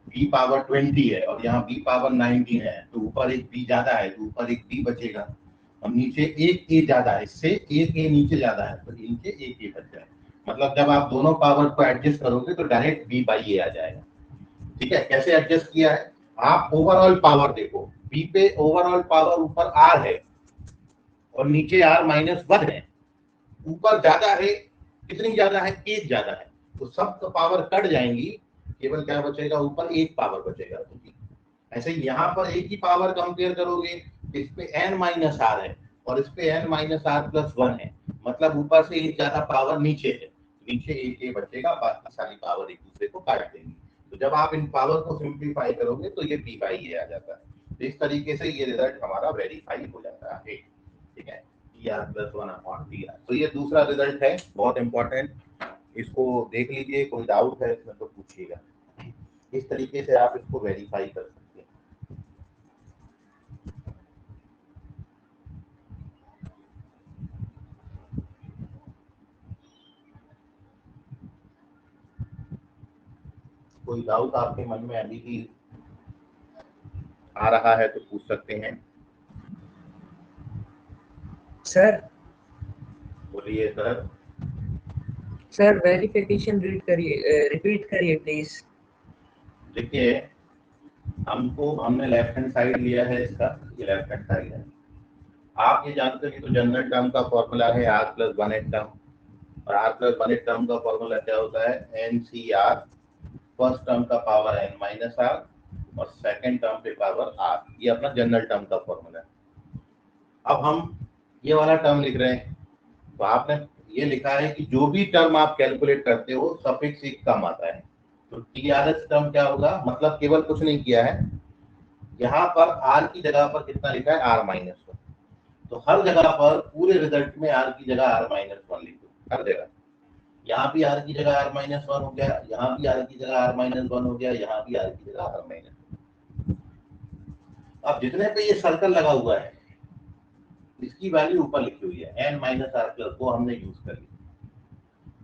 b पावर 20 है और यहाँ b पावर 19 है, तो ऊपर एक b ज्यादा है तो ऊपर एक b बचेगा और नीचे एक a ज्यादा है, इससे एक a नीचे ज्यादा है तो नीचे एक a बच जाए। मतलब जब आप दोनों पावर को एडजस्ट करोगे तो डायरेक्ट b बाई a आ जाएगा। ठीक है, कैसे एडजस्ट किया है? आप ओवरऑल पावर देखो, b पे ओवरऑल पावर ऊपर r है और नीचे r माइनस 1 है। ऊपर ज्यादा है, कितनी ज्यादा है? एक ज्यादा है, तो सब पावर कट जाएंगी, केवल क्या बचेगा? ऊपर एक पावर बचेगा। तो ऐसे ही यहाँ पर एक ही पावर कंपेयर करोगे, इस पे n माइनस आर है और इस पे n माइनस आर प्लस 1 है, मतलब ऊपर से एक ज्यादा पावर नीचे है, नीचे एक ही बचेगा, बाकी सारी पावर एक दूसरे को काट देंगी। तो जब आप इन पावर को सिंप्लीफाई करोगे तो ये p बाई ए आ जाता है। तो इस तरीके से ये रिजल्ट हमारा वेरीफाई हो जाता है। ठीक है, tr प्लस 1 अपॉन tr। तो ये दूसरा रिजल्ट है, बहुत इंपॉर्टेंट, इसको देख लीजिए। कोई डाउट है इसमें तो पूछिएगा। इस तरीके से आप इसको वेरीफाई कर सकते हैं। कोई डाउट आपके मन में अभी भी आ रहा है तो पूछ सकते हैं। सर बोलिए सर। सर वेरिफिकेशन रिपीट करिए प्लीज। देखिए, हमने लेफ्ट हैंड साइड लिया है इसका, ये लेफ्ट हैंड साइड है। आप ये जानते हैं कि तो जनरल टर्म का फॉर्मूला है r प्लस 1 टर्म, और r प्लस 1 टर्म का फॉर्मूला क्या होता है, NCR, फर्स्ट टर्म का पावर n माइनस r और सेकंड टर्म पे पावर r। ये अपना जनरल टर्म का फॉर्मूला है। अब हम ये वाला टर्म लिख रहे हैं, तो आपने ये लिखा है कि जो भी टर्म आप कैलकुलेट करते हो सफिक्स एक कम आता है। तो TRS टर्म क्या होगा, मतलब केवल कुछ नहीं किया है, यहाँ पर r की जगह पर कितना लिखा है, r माइनस 1। तो हर जगह पर पूरे रिजल्ट में r की जगह r माइनस 1 लिख दो हर जगह। यहाँ भी r की जगह r माइनस 1 हो गया, यहाँ भी r की जगह r माइनस 1 हो गया, यहाँ भी r की जगह r माइनस। अब जितने पे ये सर्कल लगा हुआ है इसकी वैल्यू ऊपर लिखी हुई है n माइनस r प्लस, वो हमने यूज कर लिया।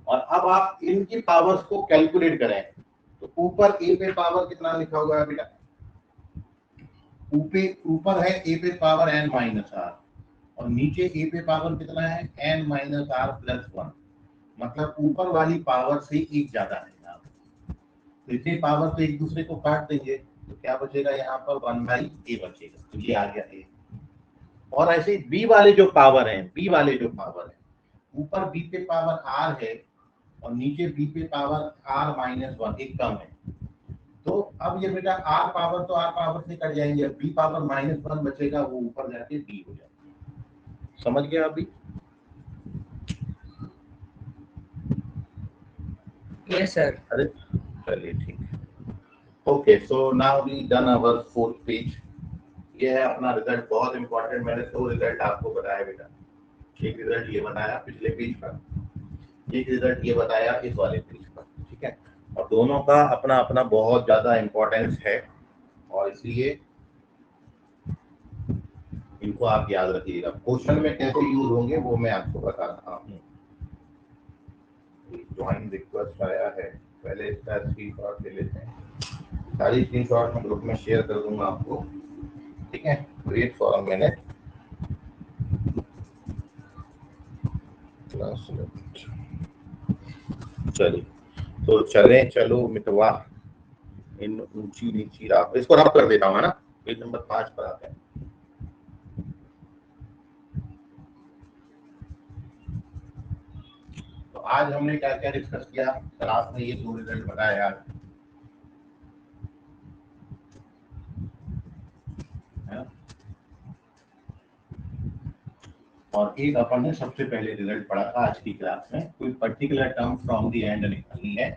और अब आप इनकी पावर्स को कैलकुलेट करें तो ऊपर a पे पावर कितना लिखा हुआ है बेटा, ऊपर है a पे पावर n माइनस r और नीचे a पे पावर कितना है, n माइनस r प्लस 1। मतलब ऊपर वाली पावर से एक ज्यादा है यहाँ पे। तो इतनी पावर तो एक दूसरे को काट देंगे तो क्या बचेगा, यहाँ पर 1/a बचेगा, तो ये आ गया a। और ऐसे b वाले जो पावर है, ऊपर b पे पावर r है और नीचे b पे पावर r माइनस 1, एक कम है। तो अब ये बेटा r पावर तो r पावर से कट जाएंगे, b पावर माइनस 1 बचेगा, वो ऊपर जाके b हो जाएगा। समझ गया अभी? Yes sir. अरे चलिए ठीक है। Okay, so now we done our 4th page. ये है अपना रिजल्ट, बहुत इंपॉर्टेंट। मैंने 2 रिजल्ट आपको बताया बेटा, एक रिजल्ट ये बताया पिछले पेज पर, एक रिजल्ट ये बताया इस वाले पेज पर, ठीक है। और दोनों का अपना अपना बहुत ज्यादा इंपॉर्टेंस है और इसलिए इनको आप याद रखिएगा। क्वेश्चन में कैसे यूज होंगे वो मैं आपको बता रहा हूँ। ज्वाइन रिक्वेस्ट आया है, पहले इसका स्क्रीनशॉट ले लेते हैं। सारी स्क्रीनशॉट मैं ग्रुप में शेयर कर दूंगा आपको, ठीक है। Wait for a minute. चलिए, तो चलो मितवा इन ऊंची नीची राह। इसको रब कर देता हूँ, है ना। पेज नंबर 5 पर आते हैं। तो आज हमने क्या क्या डिस्कस किया, क्लास में ये 2 रिजल्ट बताया यार, है? और एक अपन ने सबसे पहले रिजल्ट पढ़ा था आज की क्लास में, कोई particular term from the and निकालनी है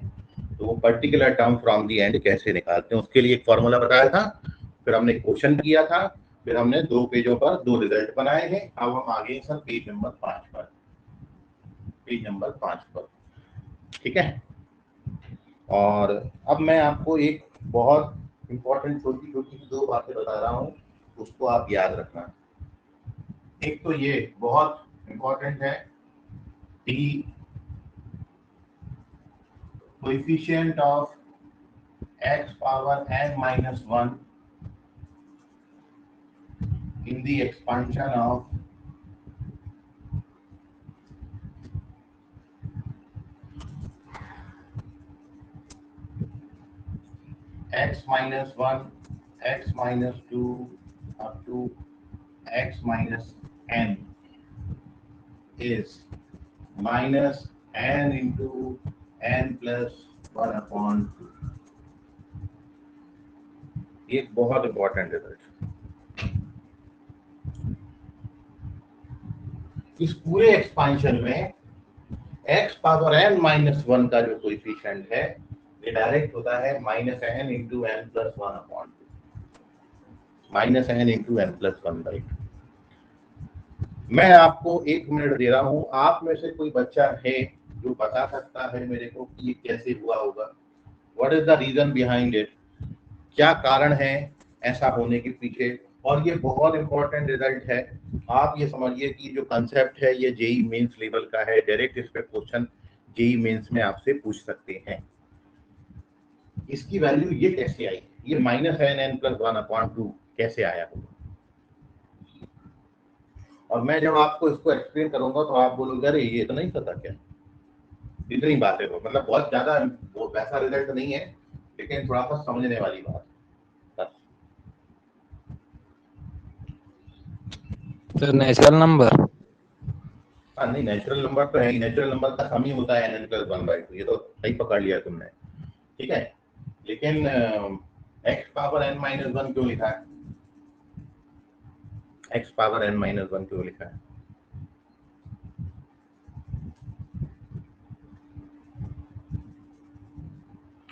तो वो particular term from the and कैसे निकालते हैं उसके लिए एक फॉर्मूला बताया था। फिर हमने क्वेश्चन किया था, फिर हमने 2 पेजों पर 2 रिजल्ट बनाए हैं। अब हम आगे सर पेज नंबर 5 पर, ठीक है। और अब मैं आपको एक बहुत इंपॉर्टेंट छोटी छोटी 2 बातें बता रहा हूँ, उसको आप याद रखना। एक तो ये बहुत इंपॉर्टेंट है, T coefficient of x power n minus 1 in the expansion of x minus 1, x minus 2 up to x minus n is minus n into n plus 1 upon 2। ये बहुत इंपॉर्टेंट रिजल्ट। इस पूरे एक्सपांशन में x power n minus 1 का जो coefficient है ये direct होता है minus n into n plus 1 upon 2, minus n into n plus 1/2। मैं आपको 1 मिनट दे रहा हूँ, आप में से कोई बच्चा है जो बता सकता है मेरे को कि ये कैसे हुआ होगा, what is the reason behind it, क्या कारण है ऐसा होने के पीछे। और ये बहुत इंपॉर्टेंट रिजल्ट है। आप ये समझिए कि जो कंसेप्ट है ये जेई मेंस लेवल का है, डायरेक्ट इस पे क्वेश्चन जेई मेंस में आपसे पूछ सकते हैं। इसकी वैल्यू ये कैसे आई, ये माइनस एन एन प्लस 1/2 कैसे आया होगा। और मैं जब आपको इसको एक्सप्लेन करूंगा तो आप बोलोगे अरे ये तो नहीं पता क्या, इतनी बातें हो, मतलब बहुत ज्यादा वो वैसा रिजल्ट नहीं है, लेकिन थोड़ा सा समझने वाली बात बस। तो नेचुरल नंबर, हाँ नहीं, नेचुरल नंबर तो है ही, नेचुरल नंबर का सम ही होता है n प्लस 1/2, ये तो सही पकड़ लिया तुमने, ठीक है। लेकिन x पावर n माइनस 1 क्यों लिखा है, x पावर n माइनस 1 क्यों लिखा है।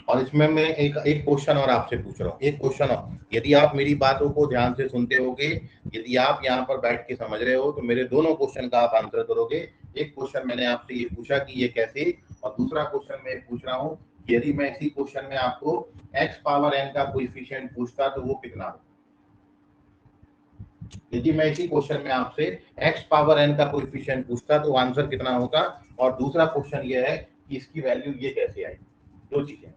और इसमें मैं एक क्वेश्चन और आपसे पूछ रहा हूँ, एक क्वेश्चन और, यदि आप मेरी बातों को ध्यान से सुनते होगे, यदि आप यहाँ पर बैठ के समझ रहे हो, तो मेरे दोनों क्वेश्चन का आप आंसर करोगे। एक क्वेश्चन मैंने आपसे ये पूछा कि ये कैसे, और दूसरा क्वेश्चन मैं पूछ रहा हूँ यदि मैं इसी क्वेश्चन में आपको x पावर n का कोएफिशिएंट पूछता तो वो कितना होगा। यदि मैं इसी क्वेश्चन में आपसे x पावर n का कोएफिशिएंट पूछता तो आंसर कितना होगा। और दूसरा क्वेश्चन ये है कि इसकी वैल्यू ये कैसे आई, दो चीजें।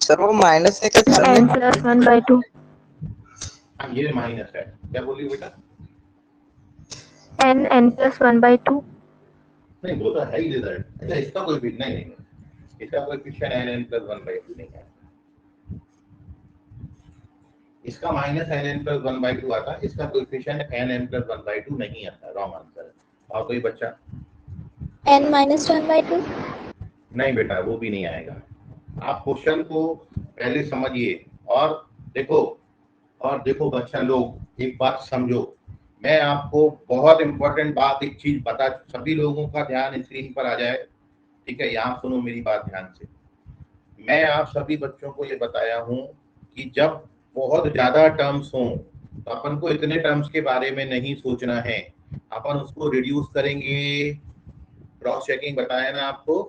सर वो माइनस है क्या n plus 1/2 ये माइनस है, क्या बोली बेटा। n plus 1/2 नहीं वो तो है ही रिजल्ट। अच्छा इसका कोई भी नहीं, इसका कोएफिशिएंट n n plus 1/2 नहीं है, इसका माइनस n n plus 1/2 आता है, इसका कोएफिशिएंट n n plus 1/2 नहीं आता, रॉन्ग आंसर है। और कोई बच्चा n minus 1/2 नहीं बेटा, वो भी नहीं आएगा। आप क्वेश्चन को पहले समझिए और देखो बच्चा लोग, एक बात समझो, मैं आपको बहुत इंपॉर्टेंट बात एक चीज बता, सभी लोगों का ध्यान स्क्रीन पर आ जाए, ठीक है, यहाँ सुनो मेरी बात ध्यान से। मैं आप सभी बच्चों को ये बताया हूँ कि जब बहुत ज्यादा टर्म्स हों तो अपन को इतने टर्म्स के बारे में नहीं सोचना है, अपन उसको रिड्यूस करेंगे। क्रॉस चेकिंग बताया ना आपको,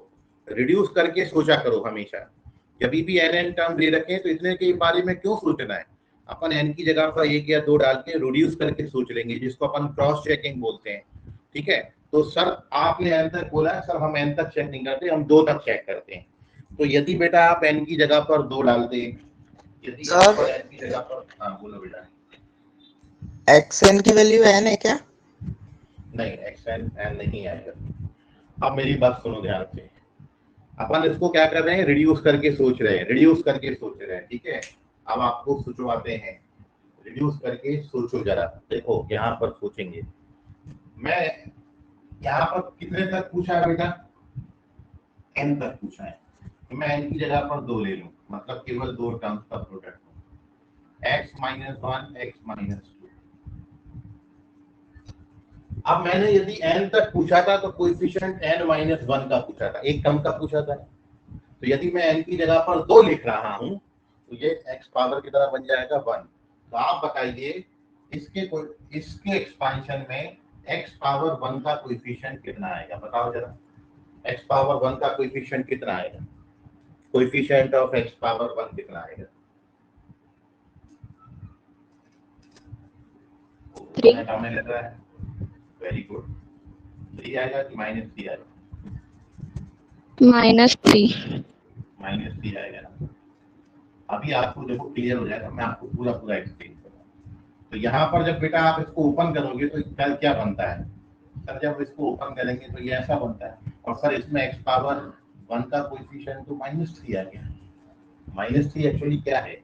रिड्यूस करके सोचा करो हमेशा। जब भी n टर्म दे रखे तो इतने के बारे में क्यों सोचना है, अपन n की जगह पर 1 या 2 डाल के रिड्यूस करके सोच लेंगे, जिसको अपन क्रॉस चेकिंग बोलते हैं, ठीक है। तो सर आपने n तक बोला है, सर हम n तक चेक नहीं करते, हम 2 तक चेक करते हैं। तो यदि बेटा आप n की जगह पर 2 डालते, यदि आप n की जगह पर, हाँ बोलो बेटा। xn की वैल्यू n है क्या। नहीं xn n नहीं आएगा। अब मेरी बात सुनो ध्यान से, अपन इसको क्या कर रहे हैं, रिड्यूस करके सोच रहे हैं, ठीक है। अब आपको सोचवाते हैं, रिड्यूस करके सोचो जरा, देखो यहाँ पर सोचेंगे। मैं यहाँ पर कितने तक पूछा है बेटा, n तक पूछा है, तो मैं n की जगह पर 2 ले लूं, मतलब केवल 2 टर्म्स का product, x minus 1 x minus 2। अब मैंने यदि n तक पूछा था तो कोएफिशिएंट n माइनस 1 का पूछा था, एक टर्म का पूछा था। तो यदि मैं n की जगह पर 2 लिख रहा हूं तो ये x पावर की तरह बन जाएगा 1। तो आप बताइए इसके एक्सपेंशन में x पावर 1 का कोएफिशिएंट कितना आएगा, बताओ जरा। x पावर 1 का कोएफिशिएंट कितना आएगा, कोएफिशिएंट ऑफ x पावर 1 कितना आएगा। 3 हमें लग रहा है, वेरी गुड। 3 आएगा कि -3 आएगा, -3 -3 आएगा ना। अभी आपको देखो क्लियर हो जाएगा, मैं आपको पूरा एक्सप्लेन करूंगा। तो यहाँ पर जब बेटा आप इसको ओपन करोगे तो कल क्या बनता है, सर जब इसको ओपन करेंगे तो ये ऐसा बनता है, और सर इसमें x पावर 1 का कोएफिशिएंट तो -3 आ गया। -3 एक्चुअली क्या है,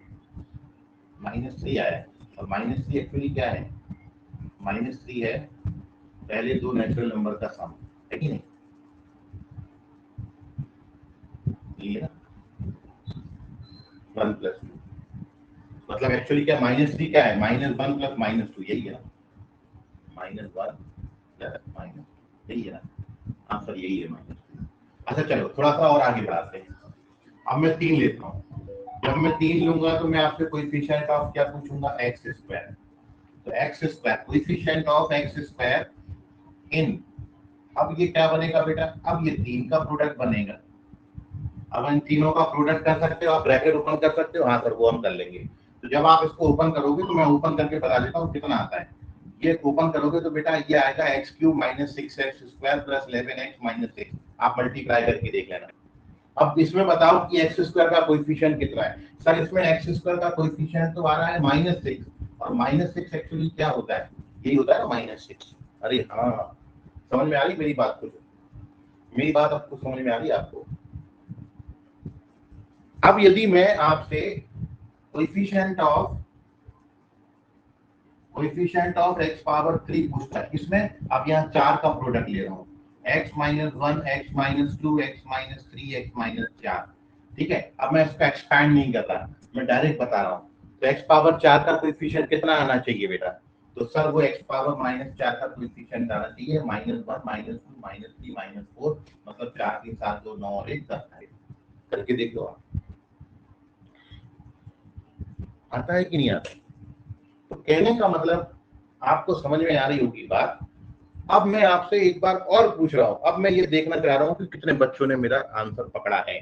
-3 आया, और -3 एक्चुअली क्या है, -3 है पहले 2 नेचुरल नंबर का सम, है कि नहीं। ये 1 प्लस 2, मतलब एक्चुअली क्या -3 क्या है, -1 प्लस -2, यही है ना, -1 प्लस माइनस, यही है ना आंसर, यही है -2। अच्छा चलो थोड़ा सा और आगे बढ़ाते हैं। अब मैं 3 लेता हूँ, जब मैं 3 लूंगा तो मैं आपसे कोएफिशिएंट ऑफ क्या पूछूंगा, x स्क्वायर। तो x square, coefficient of x square in, अब ये क्या बनेगा बेटा, अब ये 3 का प्रोडक्ट बनेगा। अब इन तीनों का प्रोडक्ट कर सकते हो आप, ब्रैकेट ओपन कर सकते हो, हाँ सर वो हम कर लेंगे। तो जब आप इसको ओपन करोगे तो मैं ओपन करके बता देता हूँ कितना आता है। ये ओपन करोगे तो बेटा ये आएगा x³ - 6x² + 11x - 6। आप मल्टीप्लाई करके देख लेना, अब इसमें बताओ कि एक्स स्क्वायर का कोएफिशिएंट कितना है। सर इसमें एक्स स्क्वायर का कोएफिशिएंट तो आ रहा है -6, और -6 एक्चुअली क्या होता है, यही होता है ना -6। अरे हाँ, समझ में आ रही मेरी बात? कुछ मेरी बात आपको समझ में आ रही है आपको? अब यदि मैं आपसे कोएफिशिएंट ऑफ x पावर 3 पूछता है, किसमें? अब यहाँ 4 का प्रोडक्ट ले रहा हूँ, x - 1, x - 2, x - 3, x - 4। ठीक है, अब मैं इसका एक्सपैंड नहीं कर रहा, मैं डायरेक्ट बता रहा हूँ। तो x पावर 4 का कोएफिशिएंट कितना आना चाहिए बेटा? तो सर वो x पावर -4 का कोएफिशिएंट आना चाहिए -1, -2, -3, -4, मतलब 4, 3, 7, 2, 9 और 1, 10 है। करके देख लो आप, आता है कि नहीं आता? तो कहने का मतलब आपको समझ में आ रही होगी बात। अब मैं आपसे एक बार और पूछ रहा हूं, अब मैं ये देखना चाह रहा हूं कि कितने बच्चों ने मेरा आंसर पकड़ा है।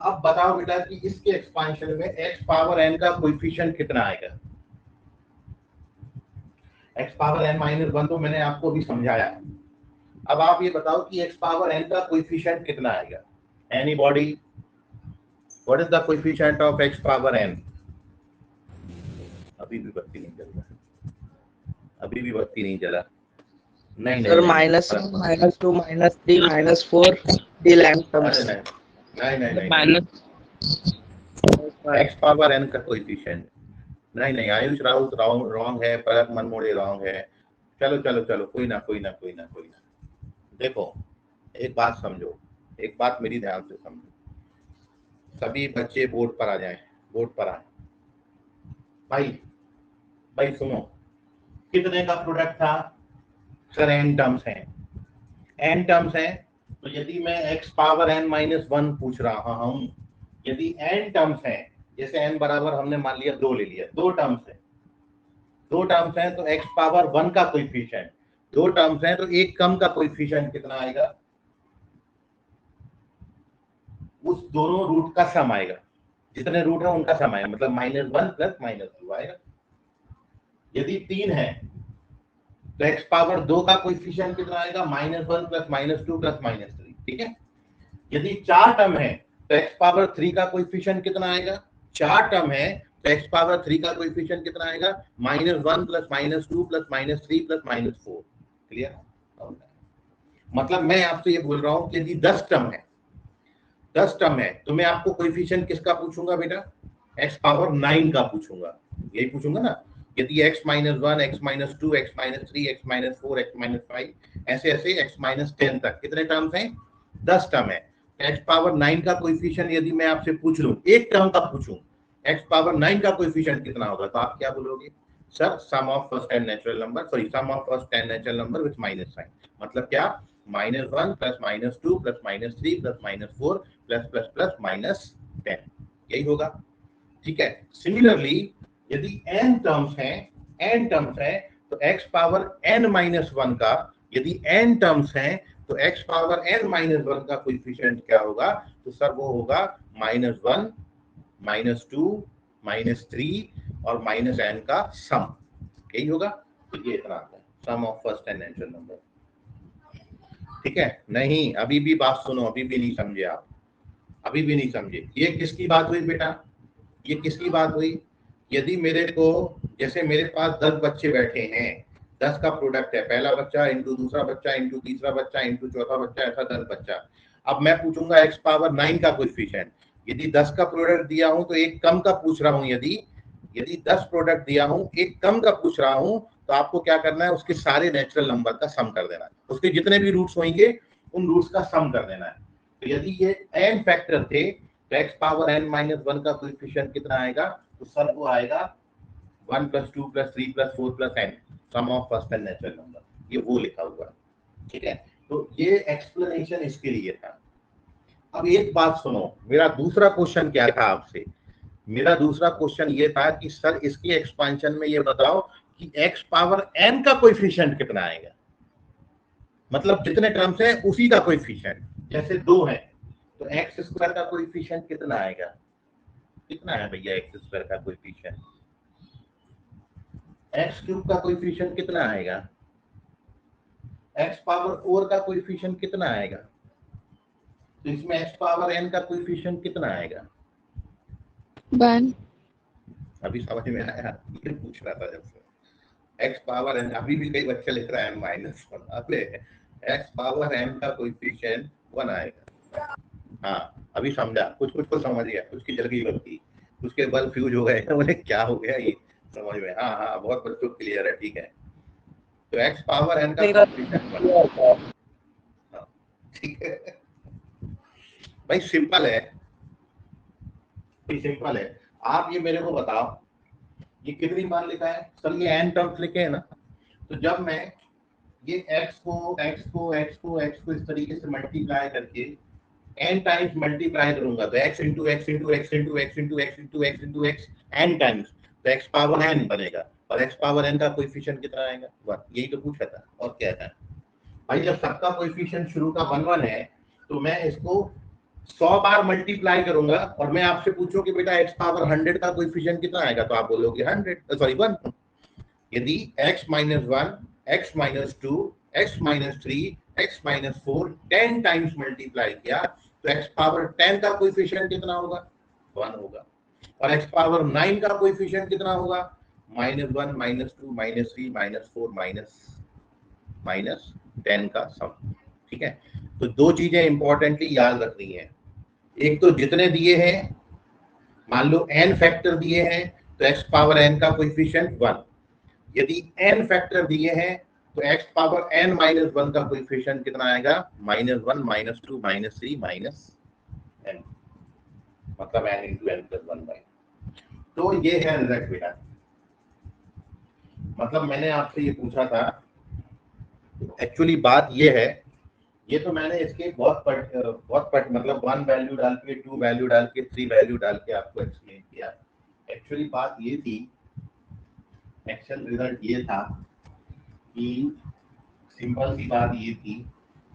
अब बताओ बेटा कि इसके एक्सपांशन में x पावर n का कोएफिशिएंट कितना आएगा? x पावर n - 1 तो मैंने आपको अभी समझाया। अब आप ये बताओ कि x पावर n का कोएफिशिएंट कितना आएगा? Anybody, what is the coefficient of x power n? अभी भी बत्ती नहीं जल रहा, अभी भी बत्ती नहीं जला। नहीं सर नहीं -1, -2, -3, -4 टिल n टर्म्स। नहीं माइनस x पावर n का कोएफिशिएंट नहीं, आयुष राउत रॉन्ग है, परत मनमोड़े रॉन्ग है। चलो कोई ना। देखो एक बात समझो, एक बात मेरी ध्यान से समझो, सभी बच्चे बोर्ड पर आ जाएं, बोर्ड पर आए। भाई सुनो, कितने का प्रोडक्ट था? सर n टर्म्स हैं, तो यदि मैं x पावर n - 1 पूछ रहा हूं, यदि n टर्म्स हैं, जैसे n बराबर हमने मान लिया 2 ले लिया, 2 टर्म्स हैं, तो x पावर 1 का कोएफिशिएंट, 2 टर्म्स हैं तो एक कम का कोएफिशिएंट कितना आएगा? उस दोनों रूट का सम आएगा, जितने रूट है उनका सम आएगा, मतलब -1 प्लस -2 आएगा। यदि 3 है तो x पावर 2 का कोएफिशिएंट कितना आएगा? -1 प्लस -2 प्लस -3। ठीक है, यदि 4 टर्म है तो x पावर 3 का कोएफिशिएंट कितना आएगा? 4 टर्म है तो x पावर 3 का कोएफिशिएंट कितना आएगा? -1 प्लस -2 प्लस -3 प्लस -4। क्लियर? मतलब मैं आपसे ये बोल रहा हूं कि यदि 10 टर्म है तो मैं आपको कोएफिशिएंट किसका पूछूंगा बेटा? x पावर 9 का पूछूंगा, यही पूछूंगा ना। यदि x - 1, x - 2, x - 3, x - 4, x - 5, ऐसे x - 10 तक कितने टर्म्स हैं? 10 टर्म है। x पावर 9 का कोएफिशिएंट यदि मैं आपसे पूछ लूं, एक टर्म का पूछूं, x पावर 9 का कोएफिशिएंट कितना होगा, तो आप क्या बोलोगे? Sir sum of first 10 natural number, sorry sum of first 10 natural number with minus sign. मतलब क्या? -1 plus -2 plus -3 plus -4 plus plus plus -10, यही होगा। ठीक है, सिमिलरली यदि n टर्म्स हैं तो x पावर n - 1 का, यदि n टर्म्स हैं तो x पावर n - 1 का कोएफिशिएंट क्या होगा? तो सर वो होगा -1 -2 -3 और -n का सम, यही होगा। तो ये इतना आता है, सम ऑफ फर्स्ट 10 नेचुरल नंबर। ठीक है, नहीं अभी भी बात सुनो, अभी भी नहीं समझे आप, अभी भी नहीं समझे। ये किसकी बात हुई बेटा? ये किसकी बात हुई? यदि मेरे को, जैसे मेरे पास 10 बच्चे बैठे हैं, 10 का प्रोडक्ट है, पहला बच्चा इंटू दूसरा बच्चा इंटू तीसरा बच्चा इंटू चौथा बच्चा, ऐसा 10 बच्चा। अब मैं पूछूंगा x पावर 9 का कोएफिशिएंट। यदि 10 का प्रोडक्ट दिया हूं तो एक कम का पूछ रहा हूं, यदि 10 प्रोडक्ट दिया हूं, एक कम का पूछ रहा हूं, तो आपको क्या करना है? उसके सारे नेचुरल नंबर का सम कर देना है, उसके जितने भी रूट्स होंगे उन रूट्स का सम कर देना है। तो यदि ये n फैक्टर थे तो x पावर n - 1 का कोएफिशिएंट कितना आएगा? तो सर वो आएगा 1 plus 2 plus 3 plus 4 plus n, sum of first 10 natural number, ये वो लिखा हुआ है। ठीक है, तो ये एक्सप्लेनेशन इसके लिए था। अब एक बात सुनो, मेरा दूसरा क्वेश्चन क्या था आपसे? मेरा दूसरा क्वेश्चन ये था कि सर इसकी एक्सपेंशन में ये बताओ कि x पावर n का कोएफिशिएंट कितना आएगा, मतलब जितने टर्म्स हैं उसी का कोएफिशिएंट। जैसे 2 है तो x स्क्वायर का कोएफिशिएंट कितना आएगा? कितना है भैया x स्क्वायर का कोएफिशिएंट? x क्यूब का कोएफिशिएंट कितना आएगा? x पावर 4 का कोएफिशिएंट कितना आएगा? तो इसमें x पावर n का कोएफिशिएंट कितना आएगा? 1. अभी समझ में आया? ये पूछ रहा था जब से। x पावर n, अभी भी कई बच्चे लिख रहे हैं -1। अबे x पावर n का कोएफिशिएंट 1 आएगा। हाँ अभी समझा, कुछ को समझ गया, कुछ की जल्दी बत्ती, उसके बल्ब फ्यूज हो गए, बोले क्या हो गया ये समझ में। हाँ बहुत बच्चों को क्लियर है, ठीक है। तो x पावर n का कोएफिशिएंट 1, ठीक है भाई, सिंपल है, सिंपल है। आप ये मेरे को बताओ, ये कितनी बार लिखा है सर? ये n टर्म्स लिखे हैं ना, तो जब मैं ये x को इस तरीके से मल्टीप्लाई करके n टाइम्स मल्टीप्लाई करूंगा तो x into x into x into x into x into x into x n times, तो x पावर n बनेगा। और x पावर n का कोएफिशिएंट कितना आएगा? 1। यही तो पूछा था, और क्या था भाई? जब सबका कोएफिशिएंट शुरू का 1 1 है तो मैं इसको 100 बार मल्टीप्लाई करूंगा और मैं आपसे पूछूं कि बेटा x पावर 100 का कोएफिशिएंट कितना आएगा, तो आप बोलोगे 1। यदि x minus 1, x minus 2, x minus 3, x minus 4 10 times multiply किया तो x पावर 10 का कोएफिशिएंट कितना होगा? 1 होगा। और x पावर 9 का कोएफिशिएंट कितना होगा? -1, -2, -3, -4, -10 का सम, ठीक है। तो दो चीजें इंपॉर्टेंटली याद रखनी है। एक तो जितने दिए हैं, मान लो n फैक्टर दिए हैं तो x पावर n का कोएफिशिएंट 1। यदि n फैक्टर दिए हैं तो x पावर n माइनस 1 का कोएफिशिएंट कितना आएगा? -1, -2, -3, -n, मतलब n इंटू n प्लस 1/। तो ये है रिजल्ट बेटा। मतलब मैंने आपसे ये पूछा था, एक्चुअली बात ये है, ये तो मैंने इसके बहुत पट मतलब 1 वैल्यू डाल के, 2 वैल्यू डाल के, 3 वैल्यू डाल के आपको एक्सप्लेन किया। एक्चुअली बात ये थी, एक्चुअल रिजल्ट ये था कि सिंपल सी बात ये थी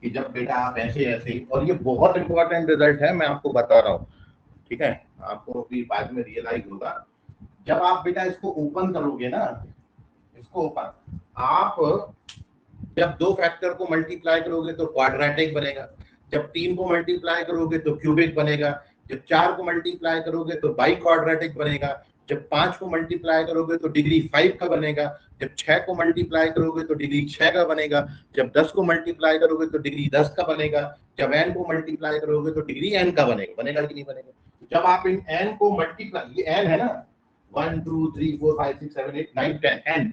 कि जब बेटा आप ऐसे, और ये बहुत इंपॉर्टेंट रिजल्ट है, मैं आपको बता रहा हूँ, ठीक है, आपको भी बाद में रियलाइज होगा। जब आप बेटा इसको ओपन करोगे ना, इसको ओपन, आप जब 2 फैक्टर को मल्टीप्लाई करोगे तो क्वाड्रेटिक बनेगा, जब 3 को मल्टीप्लाई करोगे तो क्यूबिक बनेगा, जब 4 को मल्टीप्लाई करोगे तो बाई क्वाड्रेटिक बनेगा, जब 5 को मल्टीप्लाई करोगे तो डिग्री 5 का बनेगा, जब 6 को मल्टीप्लाई करोगे तो डिग्री 6 का बनेगा, जब 10 को मल्टीप्लाई करोगे तो डिग्री 10 का बनेगा, जब n को मल्टीप्लाई करोगे तो डिग्री n का बनेगा। बनेगा कि नहीं बनेगा? जब आप इन n को मल्टीप्लाई, ये n है ना, 1 2 3 4 5 6 7 8 9 10 n,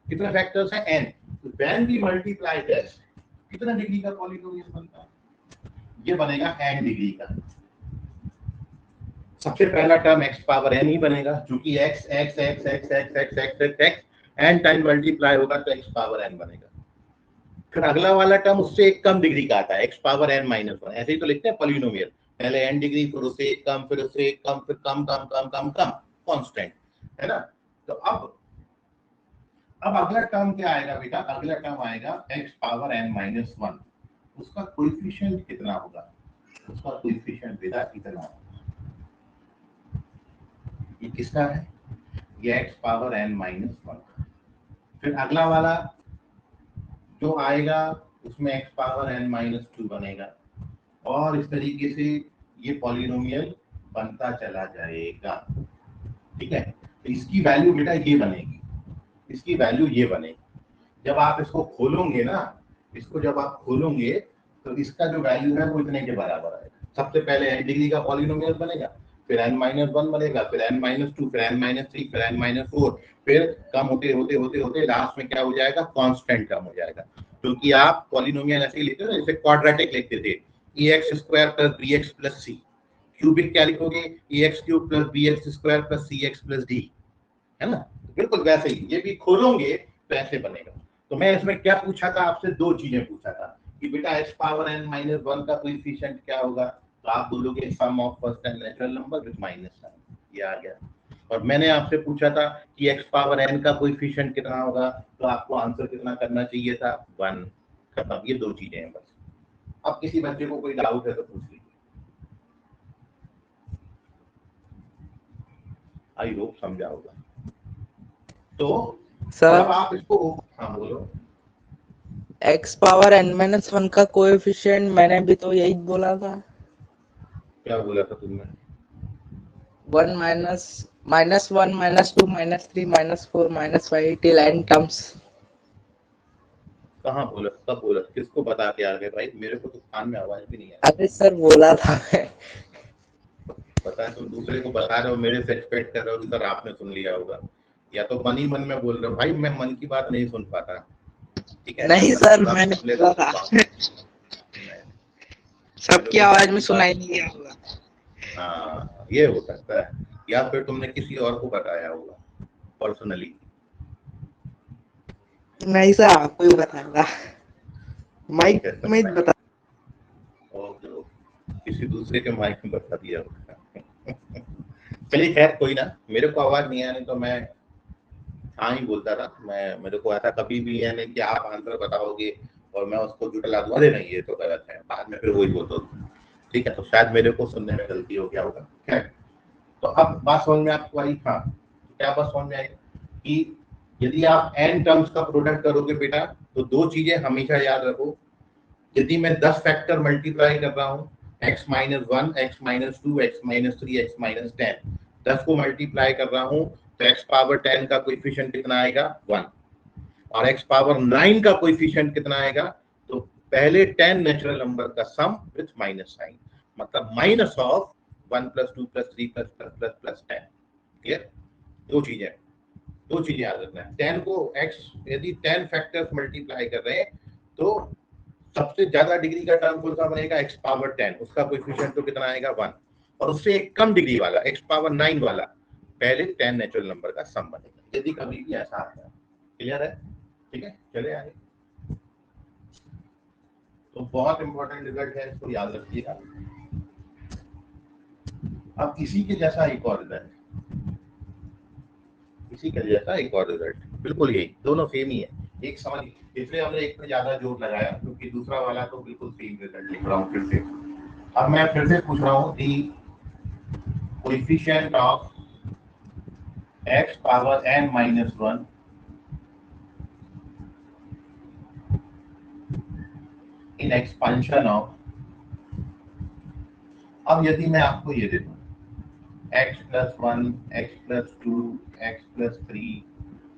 कितने फैक्टर्स हैं? n। तो when we multiply this, कितना डिग्री का पॉलिनोमियल बनता है? ये बनेगा n डिग्री का। सबसे पहला टर्म x पावर n ही बनेगा, क्योंकि x x x x x x x x x n time multiply होगा तो x पावर n बनेगा। फिर अगला वाला टर्म उससे एक कम डिग्री का आता है, x पावर n माइनस 1। ऐसे ही तो लिखते हैं पॉलिनोमियल, पहले n डिग्री, फिर उससे एक कम, फिर उससे एक कम, फिर कम कम कम कम कम, कांस्टेंट है ना। तो अब अगला टर्म क्या आएगा बेटा? अगला टर्म आएगा x पावर n माइनस 1। उसका कोएफिशिएंट कितना होगा? उसका कोएफिशिएंट बेटा कितना होगा? ये किसका है? ये x पावर n माइनस 1। फिर अगला वाला जो आएगा उसमें x पावर n माइनस 2 बनेगा, और इस तरीके से ये पॉलिनोमियल बनता चला जाएगा, ठीक है। तो इसकी वैल्यू बेटा ये बनेगी, इसकी वैल्यू ये बनेगी। जब आप इसको खोलोगे ना, इसको जब आप खोलोगे तो इसका जो वैल्यू है वो इतने के बराबर आएगा। सबसे पहले n डिग्री का पॉलिनोमियल बनेगा, फिर n माइनस 1 बनेगा, फिर n माइनस 2, फिर n माइनस 3, फिर n माइनस 4, फिर कम होते होते होते होते लास्ट में क्या हो जाएगा? कांस्टेंट टर्म हो जाएगा। क्योंकि आप पॉलिनोमियल ऐसे ही लिखते थे जैसे क्वाड्रेटिक लिखते थे, ax square plus bx plus c। Cubic क्या लिखोगे? ax cube plus bx square plus cx plus d, है ना। बिल्कुल वैसे ही ये भी खोलोगे तो ऐसे बनेगा। तो मैं इसमें क्या पूछा था आपसे? दो चीजें पूछा था कि बेटा x पावर n माइनस 1 का कोएफिशिएंट क्या होगा? तो आप बोलोगे sum of first N natural number with minus sign, ये आ गया। और मैंने आपसे पूछा था कि x पावर n का कोएफिशिएंट कितना होगा, तो आपको आंसर कितना करना चाहिए था? 1। खत्म। ये दो चीजें हैं बस। अब किसी बच्चे को कोई डाउट है तो पूछ लीजिए। आई होप समझा होगा। तो सर अब आप इसको, हाँ बोलो। x पावर n माइनस 1 का कोएफिशिएंट मैंने भी तो यही बोला था। क्या बोला था तुमने? 1 minus 1 minus 2 minus 3 minus 4 minus 5 till n terms. कहाँ बोला, कब बोला, किसको बता के आ गए भाई? मेरे को तो कान में आवाज भी नहीं है। अरे सर बोला था मैं। पता है तुम दूसरे को बता रहे हो, मेरे से एक्सपेक्ट कर रहे हो कि सर आपने सुन लिया होगा, या तो मन ही मन में बोल रहे हो। भाई मैं मन की बात नहीं सुन पाता, ठीक है? नहीं सर, पूरा मैंने सुन ले बोला तो था। नहीं, सबकी आवाज में सुनाई नहीं दिया होगा। हाँ ये हो सकता है, या फिर तुमने किसी और को बताया होगा पर्सनली। नहीं सर, आपको ही बताया था, माइक में ही बता। ओके ओके, किसी दूसरे के माइक में बता दिया होगा। चलिए खैर कोई ना, मेरे को आवाज नहीं आनी तो मैं हाँ ही बोलता था। मेरे को ऐसा कभी भी है नहीं कि आप आंसर बताओगे और मैं उसको जुटला दूं, अरे नहीं ये तो गलत है, बाद में फिर वही बोलता हूँ। ठीक है, तो शायद मेरे को सुनने में गलती हो गया होगा। खैर, तो अब बात समझ में आपको आई? हाँ, क्या बात समझ में आई कि यदि आप n टर्म्स का प्रोडक्ट करोगे बेटा, तो दो चीजें हमेशा याद रखो। यदि मैं 10 फैक्टर मल्टीप्लाई कर रहा हूँ, x minus 1, x minus 2, x minus 3, x minus 10, 10 को मल्टीप्लाई कर रहा हूँ तो x पावर 10 का कोएफिशिएंट कितना आएगा? 1। और x पावर 9 का कोएफिशिएंट कितना आएगा? तो पहले 10 नेचुरल नंबर का सम विथ माइनस साइन, मतलब minus of 1 plus 2 plus 3 plus plus plus plus 10। Clear? दो चीजें याद रखना है। 10 को x, यदि 10 फैक्टर्स मल्टीप्लाई कर रहे हैं तो सबसे ज्यादा डिग्री का टर्म कौन सा बनेगा? x पावर 10, उसका कोएफिशिएंट तो कितना आएगा? 1। और उससे एक कम डिग्री वाला x पावर 9 वाला पहले 10 नेचुरल नंबर का सम बनेगा, यदि कभी भी ऐसा आता है। क्लियर है? ठीक है, चले आगे। तो बहुत इंपॉर्टेंट रिजल्ट है, इसको याद रखिएगा। अब इसी के जैसा एक और रिजल्ट, बिल्कुल यही, दोनों सेम ही है। एक समझ, इसलिए हमने एक पे ज्यादा जोर लगाया क्योंकि दूसरा वाला तो बिल्कुल सेम रिजल्ट लिख रहा हूँ फिर से। अब मैं फिर से पूछ रहा हूँ the coefficient of x power n minus 1 in expansion of, अब यदि मैं आपको ये दे दूं x plus 1, x plus 2, x plus 3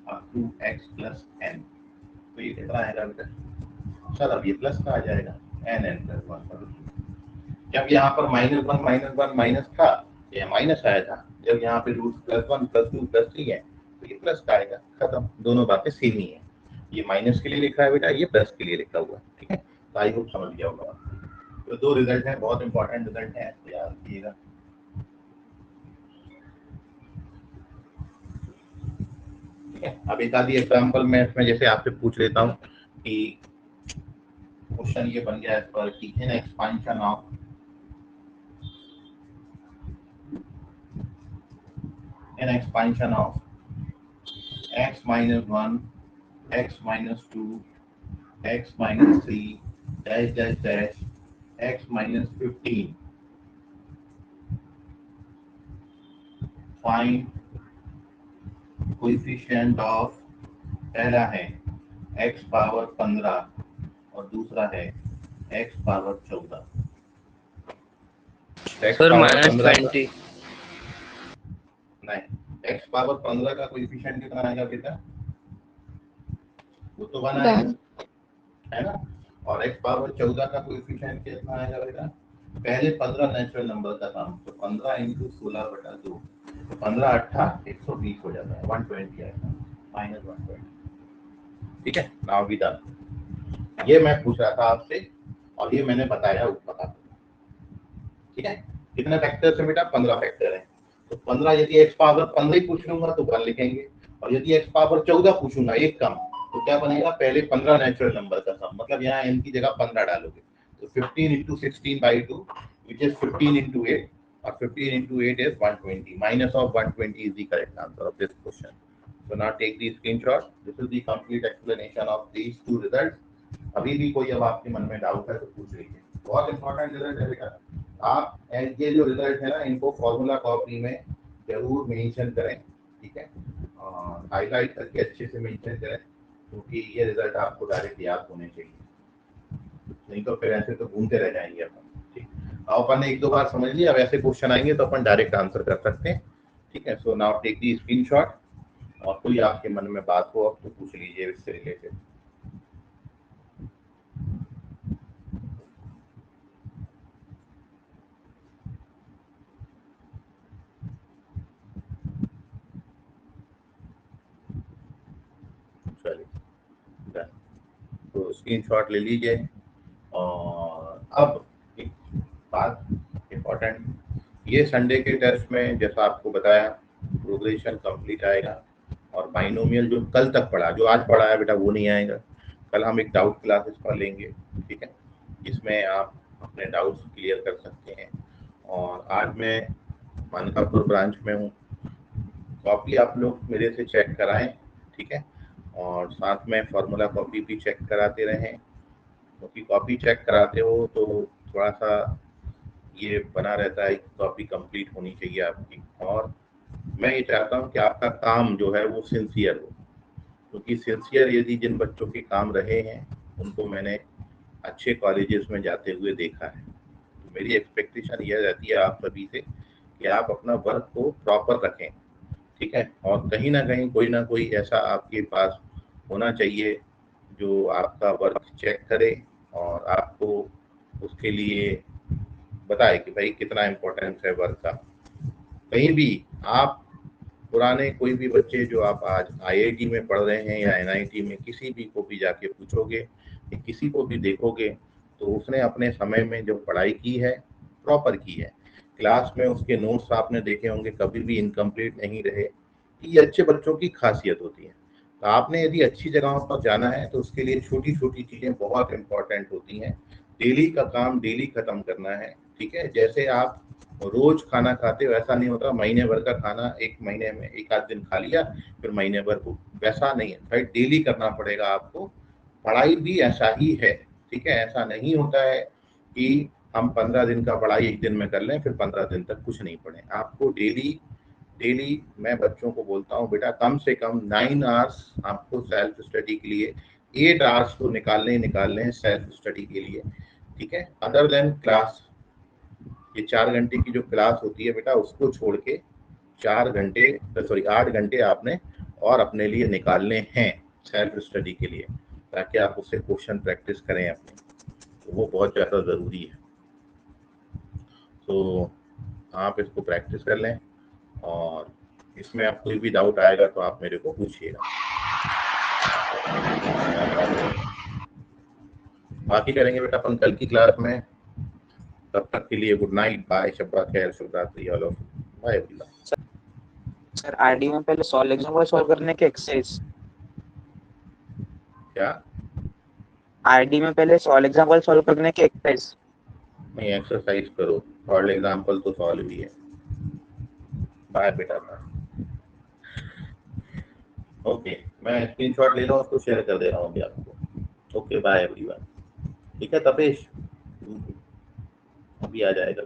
up to x plus n, तो ये कितना आएगा बेटा? सर अब ये प्लस का आ जाएगा, n n प्लस 1। जब यहाँ पर -1 माइनस था, ये माइनस आया था। जब यहाँ पे रूट +1 +2 +3 है तो ये प्लस का आएगा। खत्म, दोनों बातें सेम ही है। ये माइनस के लिए लिखा है बेटा, ये प्लस के लिए लिखा हुआ है। ठीक है, तो आई होप समझ गया होगा। तो दो रिजल्ट है, बहुत इंपॉर्टेंट रिजल्ट है, तो याद रखिएगा। ठीक है, अब एक आधी एग्जाम्पल मैं इसमें जैसे आपसे पूछ लेता हूँ कि क्वेश्चन ये बन गया इस पर कि इन expansion of x minus 1, x minus 2, x minus 3, dash dash dash, x minus 15. Find coefficient of, पहला है x पावर 15 और दूसरा है x पावर 14। सर -20। नहीं, x पावर 15 का कोएफिशिएंट कितना आएगा बेटा? वो तो 1 आएगा, है ना? और x पावर 14 का कोएफिशिएंट कितना आएगा बेटा? पहले 15 नेचुरल नंबर का सम, तो 15 × 16/2, तो 15 8 120 हो जाता है, 120 आएगा, -120। ठीक है, नाउ वी डन। ये मैं पूछ रहा था आपसे और ये मैंने बताया ऊपर। ठीक है, कितने फैक्टर है बेटा? 15 फैक्टर है। तो 15 यदि x पावर 15 ही पूछ लूंगा तो 1 लिखेंगे, और यदि x पावर 14 पूछूंगा एक कम, तो क्या बनेगा? पहले 15 नेचुरल नंबर का सम, मतलब यहाँ n की जगह 15 डालोगे तो 15 × 16/2 which is 15 × 8, और 15 × 8 is 120, minus of 120 is the correct answer of this question. So now take the screenshot. This is the complete explanation of these two results. अभी भी कोई अब आपके मन में डाउट है तो पूछ लीजिए, बहुत इंपॉर्टेंट रिजल्ट है बेटा। आप ये जो रिजल्ट है ना, इनको फॉर्मूला कॉपी में जरूर मेंशन करें। ठीक है, हाईलाइट करके अच्छे से मेंशन करें, क्योंकि ये रिजल्ट आपको डायरेक्ट याद होने चाहिए, नहीं तो फिर ऐसे तो घूमते रह जाएंगे अपन। ठीक, अपन ने 1-2 बार समझ लिया, वैसे क्वेश्चन आएंगे तो अपन डायरेक्ट आंसर कर सकते हैं। ठीक है, so now take the screenshot, और कोई आपके मन में बात हो अब तो पूछ लीजिए इससे रिलेटेड। चलिए, तो स्क्रीनशॉट ले लीजिए। और अब एक बात इम्पोर्टेंट, ये संडे के टेस्ट में जैसा आपको बताया प्रोग्रेशन कंप्लीट आएगा, और बाइनोमियल जो कल तक पढ़ा, जो आज पढ़ा है बेटा वो नहीं आएगा। कल हम एक डाउट क्लासेस का लेंगे, ठीक है, जिसमें आप अपने डाउट्स क्लियर कर सकते हैं। और आज मैं मानकापुर ब्रांच में हूँ, कॉपी आप लोग मेरे से चेक कराएं, ठीक है, और साथ में फॉर्मूला कॉपी भी चेक कराते रहें, क्योंकि कॉपी चेक कराते हो तो थोड़ा सा ये बना रहता है, कॉपी कंप्लीट होनी चाहिए आपकी। और मैं ये चाहता हूँ कि आपका काम जो है वो सिंसियर हो, क्योंकि सिंसियर यदि जिन बच्चों के काम रहे हैं उनको मैंने अच्छे कॉलेजेस में जाते हुए देखा है। तो मेरी एक्सपेक्टेशन यह रहती है आप सभी से कि आप अपना वर्क को प्रॉपर रखें, ठीक है, और कहीं ना कोई ऐसा आपके पास होना चाहिए जो आपका वर्क चेक करे और आपको उसके लिए बताए कि भाई कितना इम्पोर्टेंस है वर्क का। कहीं भी आप पुराने कोई भी बच्चे जो आप आज आईआईटी में पढ़ रहे हैं या एनआईटी में, किसी भी को भी जाके पूछोगे, किसी को भी देखोगे, तो उसने अपने समय में जो पढ़ाई की है प्रॉपर की है। क्लास में उसके नोट्स आपने देखे होंगे, कभी भी इनकम्प्लीट नहीं रहे। ये अच्छे बच्चों की खासियत होती है। तो आपने यदि अच्छी जगहों पर जाना है तो उसके लिए छोटी छोटी चीजें बहुत इंपॉर्टेंट होती हैं। डेली का काम डेली खत्म करना है, ठीक है। जैसे आप रोज खाना खाते हो ऐसा नहीं होता महीने भर का खाना एक महीने में एक आध दिन खा लिया फिर महीने भर को, वैसा नहीं है भाई, डेली करना पड़ेगा आपको। पढ़ाई भी ऐसा ही है, ठीक है। ऐसा नहीं होता है कि हम 15 दिन का पढ़ाई एक दिन में कर लें फिर 15 दिन तक कुछ नहीं पढ़ें। आपको डेली डेली मैं बच्चों को बोलता हूँ बेटा कम से कम 9 आवर्स आपको सेल्फ स्टडी के लिए, 8 आवर्स तो निकालने ही निकालने हैं सेल्फ स्टडी के लिए, ठीक है। अदर देन क्लास, ये 4 घंटे की जो क्लास होती है बेटा उसको छोड़ के 8 घंटे आपने और अपने लिए निकालने हैं सेल्फ स्टडी के लिए, ताकि आप उससे क्वेश्चन प्रैक्टिस करें अपने, तो वो बहुत ज़्यादा ज़रूरी है। तो आप इसको प्रैक्टिस कर लें, और इसमें आप कोई भी डाउट आएगा तो आप मेरे को पूछिएगा। बाकी करेंगे बेटा अपन कल की क्लास में। तब तक के लिए गुड नाइट, बाय, शब्बा खैर, शुभ रात्रि, all of bye everyone. Sir RD में पहले सॉल्व एग्जाम्पल सॉल्व करने के एक्सरसाइज, क्या? आरडी में पहले सॉल्व एग्जाम्पल सॉल्व करने के एक्सरसाइज नहीं, एक्सरसाइज करो, सॉल्व एग्जाम्पल तो सॉल्व ही है। बाय बेटा, बाय। ओके, मैं स्क्रीनशॉट ले रहा हूँ, उसको शेयर कर दे रहा हूँ अभी आपको। Okay bye everyone. ठीक है तपेश, अभी आ जाएगा।